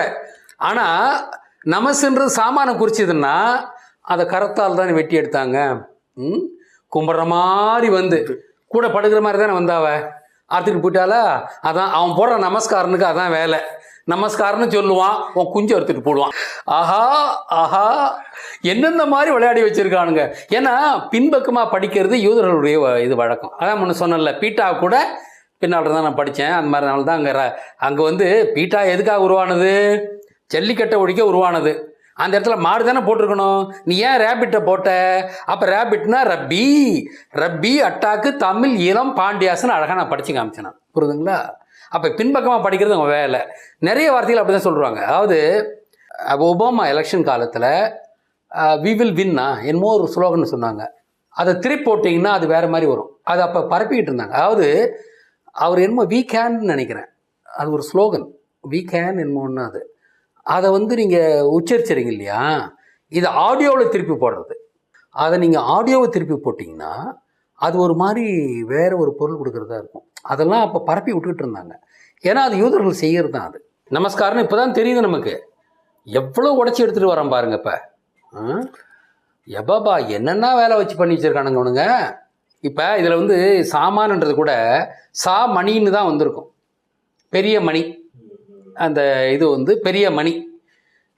ஆனால் நமஸ்ன்றது சாமானை குறிச்சதுன்னா அதை கரத்தால் தானே வெட்டி எடுத்தாங்க. கும்பிட்ற மாதிரி வந்து கூட படுக்கிற மாதிரி தானே வந்தாவ, அறுத்துட்டு போயிட்டாலா. அதான் அவன் போடுற நமஸ்காரனுக்கு அதான் வேலை. நமஸ்காரம்னு சொல்லுவான், உன் குஞ்சு அறுத்துட்டு போடுவான். ஆஹா ஆஹா, என்னென்ன மாதிரி விளையாடி வச்சிருக்கானுங்க. ஏன்னா பின்பக்கமாக படிக்கிறது யூதர்களுடைய இது வழக்கம். அதான் முன்ன சொன்னல, பீட்டா கூட பின்னால் தான் நான் படித்தேன். அந்த மாதிரினால தான் அங்கே வந்து பீட்டா எதுக்காக உருவானது? ஜல்லிக்கட்டை ஒழிக்க உருவானது. அந்த இடத்துல மாடு தானே போட்டிருக்கணும். நீ ஏன் ரேபிட்டை போட்ட? அப்போ ரேபிட்னா ரப்பி, ரப்பி அட்டாக்கு தமிழ் ஈழம் பாண்டியாசன் அழகாக நான் படித்து காமிச்சேன் நான். புரியுதுங்களா? அப்போ பின்பக்கமாக படிக்கிறது அவங்க வேலை. நிறைய வார்த்தைகள் அப்படி தான் சொல்கிறாங்க. அதாவது ஒபாமா எலெக்ஷன் காலத்தில் வி வில் வின்னா என்னமோ ஒரு ஸ்லோகன் சொன்னாங்க. அதை திருப்பி போட்டிங்கன்னா அது வேறு மாதிரி வரும். அது அப்போ பரப்பிக்கிட்டு இருந்தாங்க. அதாவது அவர் என்னமோ வி கேன் நினைக்கிறேன், அது ஒரு ஸ்லோகன், வி கேன் என்னமோன்னு. அதை வந்து நீங்கள் உச்சரிச்சிருங்க இல்லையா, இதை ஆடியோவில் திருப்பி போடுறது. அதை நீங்கள் ஆடியோவை திருப்பி போட்டிங்கன்னா அது ஒரு மாதிரி வேறு ஒரு பொருள் கொடுக்குறதா இருக்கும். அதெல்லாம் அப்போ பரப்பி விட்டுக்கிட்டு இருந்தாங்க. ஏன்னா அது யூதர்கள் செய்கிறது தான். அது நமஸ்காரம்னு இப்போ தான் தெரியுது நமக்கு. எவ்வளோ உடச்சி எடுத்துகிட்டு வரோம் பாருங்க. இப்போ எப்பாபா என்னென்ன வேலை வச்சு பண்ணி வச்சுருக்கானுங்க அவனுங்க. இப்போ இதில் வந்து சாமான்ன்றது கூட சா மணின்னு தான் வந்திருக்கும். பெரிய மணி, அந்த இது வந்து பெரிய மணி.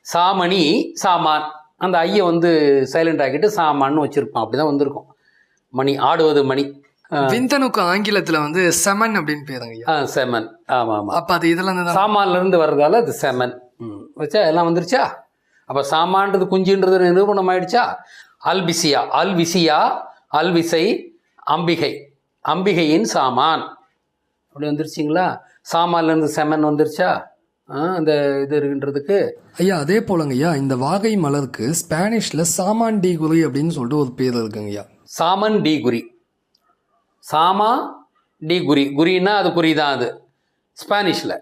சாமணி சாமான், அந்த ஐயை வந்து சைலண்ட் ஆக்கிட்டு சாமான்னு வச்சுருப்பான். அப்படி தான் வந்திருக்கும். மணி, ஆடுவது மணி. விந்தனுக்கு ஆங்கிலத்தில் வந்து செமன் அப்படின்னு பேருங்க. செமன். ஆமாம் ஆமாம். அப்போ அது இதெல்லாம் சாமான்லேருந்து வர்றதால அது செமன் வச்சா எல்லாம் வந்துருச்சா. அப்போ சாமான்றது குஞ்சுன்றது நிரூபணம் ஆயிடுச்சா. அல்பிசியா, அல்விசியா, அல்விசை, அம்பிகை, அம்பிகையின் சாமான் அப்படி வந்துருச்சிங்களா. சாமான்லேருந்து செமன் வந்துருச்சா அந்த இது இருக்குன்றதுக்கு. ஐயா அதே போலங்க ஐயா, இந்த வாகை மலருக்கு ஸ்பானிஷ்ல சாமான் டி குரி அப்படின்னு சொல்லிட்டு ஒரு பேர் இருக்குங்க ஐயா. சாமன் டி குரி, சாமா டி குரி, குரின்னா அது குறி தான். அது ஸ்பானிஷில்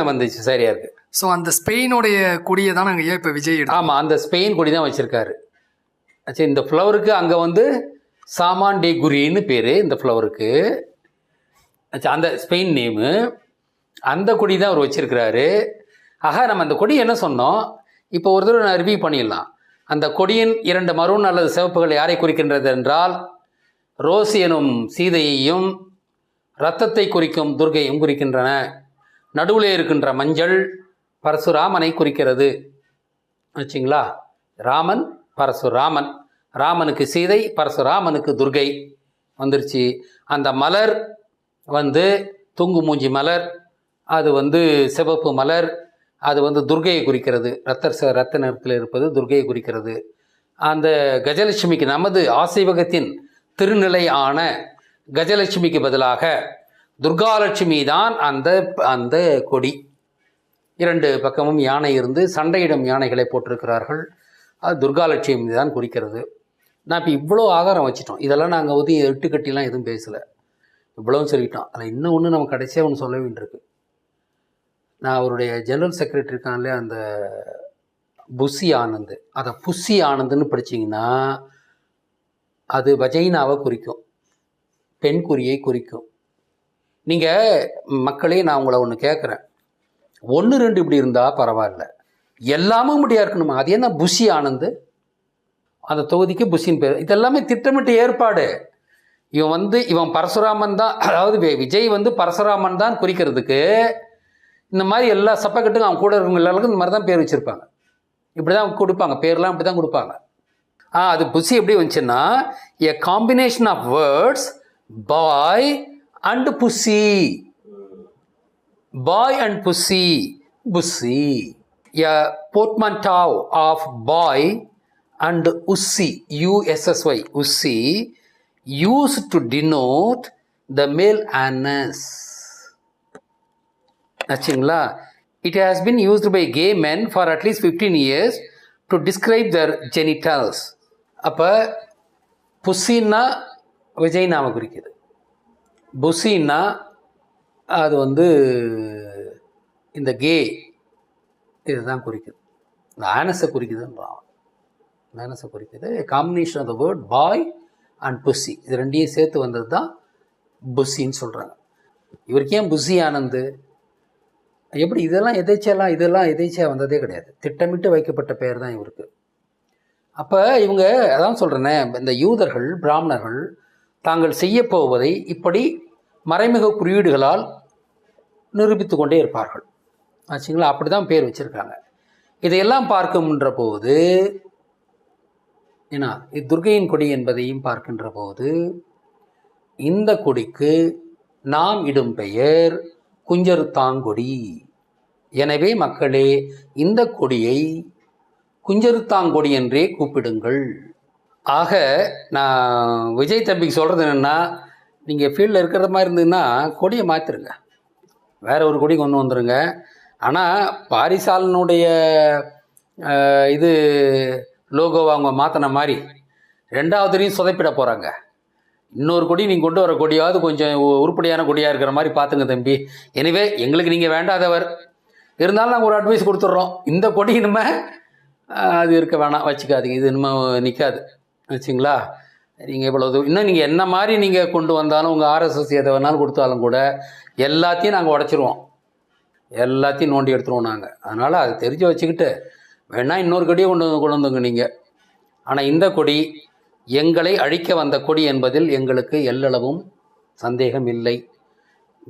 வந்துச்சு. சரியா இருக்கு. ஸோ அந்த ஸ்பெயினுடைய கொடியை தான் நாங்கள் இப்போ விஜய் எடுத்தோம். ஆமாம், அந்த ஸ்பெயின் கொடி தான் வச்சுருக்காரு. ஆச்சு, இந்த ஃப்ளவருக்கு அங்கே வந்து சாமான் டி குரின்னு பேர் இந்த ஃப்ளவருக்கு. ஆச்சு, அந்த ஸ்பெயின் நேமு, அந்த கொடி தான் அவர் வச்சிருக்கிறாரு. ஆக நம்ம அந்த கொடி என்ன சொன்னோம், இப்போ ஒரு தடவை நான் ரிவ்யூ பண்ணிடலாம். அந்த கொடியின் 2 மரூன் அல்லது சிவப்புகள் யாரை குறிக்கின்றது என்றால், ரோஸ் எனும் சீதையையும் இரத்தத்தை குறிக்கும் துர்கையும் குறிக்கின்றன. நடுவில் இருக்கின்ற மஞ்சள் பரசுராமனை குறிக்கிறது. வச்சிங்களா, ராமன் பரசுராமன், ராமனுக்கு சீதை, பரசுராமனுக்கு துர்கை வந்துருச்சு. அந்த மலர் வந்து தூங்கு மூஞ்சி மலர், அது வந்து சிவப்பு மலர், அது வந்து துர்கையை குறிக்கிறது. ரத்த நிறத்தில் இருப்பது துர்கையை குறிக்கிறது. அந்த கஜலட்சுமிக்கு, நமது ஆசைவகத்தின் திருநிலை ஆன கஜலட்சுமிக்கு பதிலாக துர்காலட்சுமி தான் அந்த அந்த கொடி. 2 பக்கமும் யானை இருந்து சண்டையிடும் யானைகளை போட்டிருக்கிறார்கள். அது துர்காலட்சுமி தான் குறிக்கிறது. நான் இப்போ இவ்வளோ ஆதாரம் வச்சிட்டோம். இதெல்லாம் நாங்கள் வந்து எட்டு கட்டிலாம் எதுவும் பேசலை, இவ்வளவும் சொல்லிட்டோம். அதில் இன்னும் ஒன்று நம்ம கடைசியாக ஒன்று சொல்ல வேண்டியிருக்கு. நான் அவருடைய ஜெனரல் செக்ரட்டரி இருக்கான்லே அந்த புஷி ஆனந்த், அதை புஷி ஆனந்துன்னு படிச்சிங்கன்னா அது வஜைனாவை குறிக்கும், பெண் குறியை குறிக்கும். நீங்கள் மக்களே, நான் உங்களை ஒன்று கேட்குறேன், 1 2 இப்படி இருந்தால் பரவாயில்ல, எல்லாமும் இப்படியா இருக்கணுமா? அது என்ன புஷி ஆனந்த், அந்த தொகுதிக்கு புஷின்னு பேர். இதெல்லாமே திட்டமிட்ட ஏற்பாடு. இவன் பரசுராமன் தான், அதாவது விஜய் வந்து பரசுராமன் தான் குறிக்கிறதுக்கு இந்த மாதிரி எல்லா சப்பக்கட்டுக்கும் அவன் கூட இருக்கவங்க எல்லாருக்கும் இந்த மாதிரி தான் பேர் வச்சுருப்பாங்க. இப்படி தான் கொடுப்பாங்க, பேர்லாம் இப்படி தான் கொடுப்பாங்க. அது புஷி எப்படி வந்துச்சுன்னா, a combination of words boy and bussy, boy and bussy, bussy. A portmanteau of boy and ussy, USSY, ussy, used to denote the male anus. ஆச்சுங்களா. It has been used by gay men for at least 15 years to describe their genitals. அப்போ புஷின்னா விஜய்னாவை குறிக்குது, புஷின்னா அது வந்து இந்த K இதுதான் குறிக்குது, இந்த ஆனஸை குறிக்குதுன்றான். ஆனஸை குறிக்குது. Combination of the word boy and pussy, இது ரெண்டையும் சேர்த்து வந்தது தான் புஷின்னு சொல்கிறாங்க. இவருக்கு ஏன் புஷி ஆனந்து? எப்படி இதெல்லாம் எதேச்சியாக வந்ததே கிடையாது, திட்டமிட்டு வைக்கப்பட்ட பெயர் தான் இவருக்கு. அப்போ இவங்க அதான் சொல்கிறேனே, இந்த யூதர்கள் பிராமணர்கள் தாங்கள் செய்யப்போவதை இப்படி மறைமுக குறியீடுகளால் நிரூபித்து கொண்டே இருப்பார்கள். ஆச்சுங்களா. அப்படி தான் பேர் வச்சுருக்காங்க. இதையெல்லாம் பார்க்கும்ன்ற போது ஏன்னா துர்கையின் கொடி என்பதையும் பார்க்கின்ற போது இந்த கொடிக்கு நாம் இடும் பெயர் குஞ்சருத்தாங்கொடி. எனவே மக்களே, இந்த கொடியை குஞ்சருத்தாங்கொடி என்றே கூப்பிடுங்கள். ஆக நான் விஜய் தம்பிக்கு சொல்கிறது என்னென்னா, நீங்கள் ஃபீல்டில் இருக்கிற மாதிரி இருந்ததுன்னா கொடியை மாற்றிருங்க, வேற ஒரு கொடி கொண்டு வந்துடுங்க. ஆனால் பாரிசாலனுடைய இது லோகோவை அவங்க மாற்றின மாதிரி 2வதுலையும் சொதப்பிட போகிறாங்க. இன்னொரு கொடி நீங்கள் கொண்டு வர கொடியாவது கொஞ்சம் உருப்படியான கொடியாக இருக்கிற மாதிரி பார்த்துங்க தம்பி. எனவே எங்களுக்கு நீங்கள் வேண்டாதவர் இருந்தாலும் நாங்கள் ஒரு அட்வைஸ் கொடுத்துட்றோம். இந்த கொடி இனிமே அது இருக்க வேணாம், வச்சுக்காதீங்க, இது இனிமே நிற்காது வச்சுங்களா. நீங்கள் இவ்வளவு இன்னும் நீங்கள் என்ன மாதிரி நீங்கள் கொண்டு வந்தாலும் உங்கள் ஆர்எஸ்எஸ் எதை வேணாலும் கொடுத்தாலும் கூட எல்லாத்தையும் நாங்கள் உடச்சிருவோம், எல்லாத்தையும் நோண்டி எடுத்துருவோம் நாங்கள். அதனால் அதை தெரிஞ்சு வச்சுக்கிட்டு வேணால் இன்னொரு கொடியை கொண்டு வந்துங்க நீங்கள். ஆனால் இந்த கொடி எங்களை அழிக்க வந்த கொடி என்பதில் எங்களுக்கு எல்லளவும் சந்தேகம் இல்லை.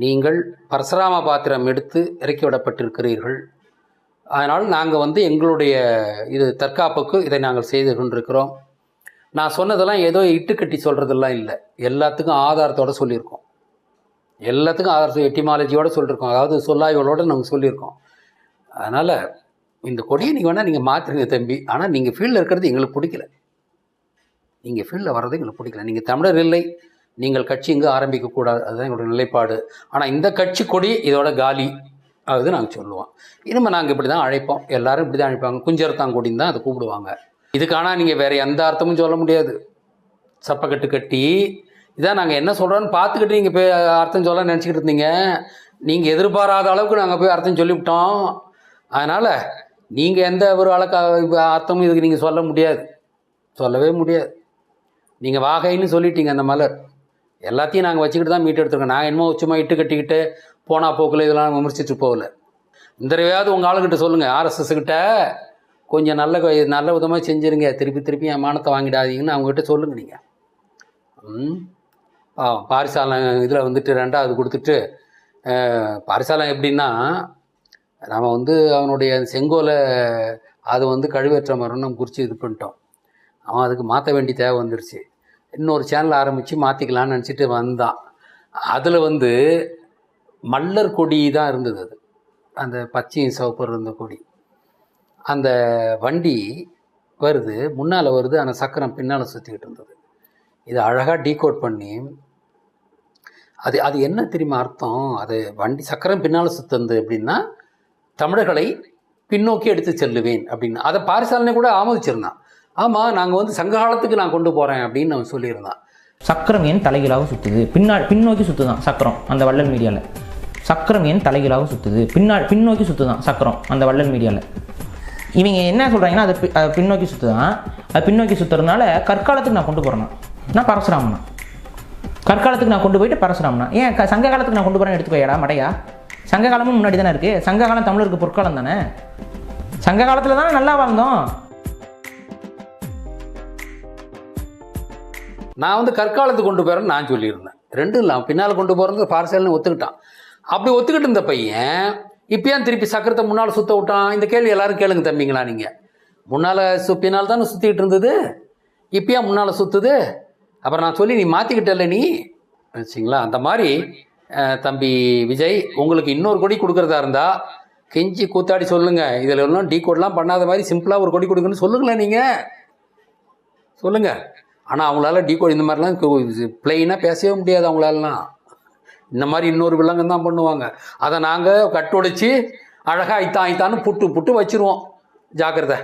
நீங்கள் பரசுராம பாத்திரம் எடுத்து இறக்கி விடப்பட்டிருக்கிறீர்கள். அதனால் நாங்கள் எங்களுடைய இது தற்காப்புக்கு இதை நாங்கள் செய்து கொண்டிருக்கிறோம். நான் சொன்னதெல்லாம் ஏதோ இட்டுக்கட்டி சொல்கிறதெல்லாம் இல்லை, எல்லாத்துக்கும் ஆதாரத்தோடு சொல்லியிருக்கோம், எல்லாத்துக்கும் ஆதாரத்தோட எட்டிமாலஜியோடு சொல்லியிருக்கோம், அதாவது சொல்லாய்களோடு நாங்கள் சொல்லியிருக்கோம். அதனால் இந்த கொடியை நீங்கள் வேணால் நீங்கள் மாற்றுறீங்க தம்பி. ஆனால் நீங்கள் ஃபீல்டில் இருக்கிறது எங்களுக்கு பிடிக்கல, நீங்கள் ஃபீல்டில் வர்றது எங்களுக்கு பிடிக்கல. நீங்கள் தமிழர் இல்லை, நீங்கள் கட்சி இங்கே ஆரம்பிக்கக்கூடாது, அதுதான் எங்களுடைய நிலைப்பாடு. ஆனால் இந்த கட்சி கொடி இதோட காலி, அது நாங்கள் சொல்லுவோம். இனிமேல் நாங்கள் இப்படி தான் அழைப்போம், எல்லோரும் இப்படி தான் அழைப்பாங்க, குஞ்சரத்தாங்கொடின்னு தான் அதை கூப்பிடுவாங்க. இதுக்கான நீங்கள் வேறு எந்த அர்த்தமும் சொல்ல முடியாது. சப்பக்கட்டு கட்டி இதான் நாங்கள் என்ன சொல்கிறோன்னு பார்த்துக்கிட்டு நீங்கள் போய் அர்த்தம் சொல்ல நினச்சிக்கிட்டு இருந்தீங்க. நீங்கள் எதிர்பாராத அளவுக்கு நாங்கள் போய் அர்த்தம் சொல்லிவிட்டோம். அதனால் நீங்கள் எந்த ஒரு அர்த்தமும் இதுக்கு நீங்கள் சொல்ல முடியாது, சொல்லவே முடியாது. நீங்கள் வாகைன்னு சொல்லிட்டீங்க, அந்த மலர் எல்லாத்தையும் நாங்கள் வச்சுக்கிட்டு தான் மீட்டு எடுத்துருக்கோம். நான் என்னமோ சும்மா இட்டு கட்டிக்கிட்டு போனா போக்கில் இதெல்லாம் விமர்சிச்சுட்டு போகல. இந்த தடவையாவது உங்கள் ஆளுகிட்ட சொல்லுங்கள், ஆர்எஸ்எஸ்கிட்ட கொஞ்சம் நல்ல விதமாக செஞ்சுருங்க, திருப்பி என் மானத்தை வாங்கிடாதீங்கன்னு அவங்ககிட்ட சொல்லுங்கள். நீங்கள் பாரிசாலம் இதில் 2வது கொடுத்துட்டு, பாரிசாலம் எப்படின்னா நம்ம அவனுடைய செங்கோலை அது கழுவேற்ற மரம்னு நம்ம குறித்து இது பண்ணிட்டோம். அவன் அதுக்கு மாற்ற வேண்டிய தேவை வந்துருச்சு. இன்னொரு சேனல் ஆரம்பித்து மாற்றிக்கலான்னு நினச்சிட்டு வந்தான். அதில் மல்லர் கொடி தான் இருந்தது, அது அந்த பச்சையும் சிவப்பு இருந்த கொடி. அந்த வண்டி வருது, முன்னால் வருது, அந்த சக்கரம் பின்னால் சுற்றிக்கிட்டு இருந்தது. இதை அழகாக டீகோட் பண்ணி அது என்ன தெரியுமா அர்த்தம், அது வண்டி சக்கரம் பின்னால் சுற்றுந்து அப்படின்னா தமிழர்களை பின்னோக்கி எடுத்து செல்லுவேன் அப்படின்னு. அதை பாரிசாலனை கூட ஆமோதிச்சிருந்தான். ஆமாம், நாங்கள் சங்க காலத்துக்கு நான் கொண்டு போகிறேன் அப்படின்னு அவன் சொல்லியிருந்தான். சக்கரம் ஏன் தலைகீழாக சுற்றுது, பின்னோக்கி சுற்றுதான் சக்கரம் அந்த வள்ளல் மீடியாவில். சக்கரம் ஏன் தலைகீழாக சுற்றுது, பின்னோக்கி சுற்றுதான் சக்கரம் அந்த வள்ளல் மீடியாவில். இவங்க என்ன சொல்கிறாங்கன்னா அது பின்னோக்கி சுற்றுதான். அது பின்னோக்கி சுற்றுறதுனால கற்காலத்துக்கு நான் கொண்டு போகிறேன்னா நான் பரசுராமனா, கற்காலத்துக்கு நான் கொண்டு போயிட்டு பரசுராமனா. ஏன் சங்க காலத்துக்கு நான் கொண்டு போகிறேன்னு எடுத்துக்கோயடா மடையா. சங்க காலமும் முன்னாடி தானே இருக்குது, சங்க காலம் தமிழருக்கு பொற்காலம் தானே, சங்க காலத்தில் தானே நல்லா வாழ்ந்தோம். நான் கற்காலத்துக்கு கொண்டு போகிறேன்னு நான் சொல்லியிருந்தேன். ரெண்டும் இல்லை, பின்னால் கொண்டு போகிறது பாரிசாலனை ஒத்துக்கிட்டான். அப்படி ஒத்துக்கிட்டு இருந்த பையன் இப்போ ஏன் திருப்பி சக்கரத்தை முன்னால் சுற்ற விட்டான்? இந்த கேள்வி எல்லாரும் கேளுங்க தம்பிங்களா. நீங்கள் முன்னால் பின்னால் தானே சுற்றிக்கிட்டு இருந்தது, இப்போ ஏன் முன்னால் சுற்றுது? அப்புறம் நான் சொல்லி நீ மாற்றிக்கிட்டல நீ வச்சிங்களா. அந்த மாதிரி தம்பி விஜய், உங்களுக்கு இன்னொரு கொடி கொடுக்குறதா இருந்தால் கெஞ்சி கூத்தாடி சொல்லுங்கள். இதில் எல்லாம் டீகோட்லாம் பண்ணாத மாதிரி சிம்பிளாக ஒரு கொடி கொடுக்குன்னு சொல்லுங்களேன், நீங்கள் சொல்லுங்கள். ஆனால் அவங்களால டீகோட் இந்த மாதிரிலாம் பிளெயினாக பேசவே முடியாது அவங்களாலாம். இந்த மாதிரி இன்னொரு விலங்கம் தான் பண்ணுவாங்க. அதை நாங்கள் கட்டுடைச்சி அழகாக ஐத்தான்னு புட்டு வச்சுருவோம். ஜாக்கிரதை.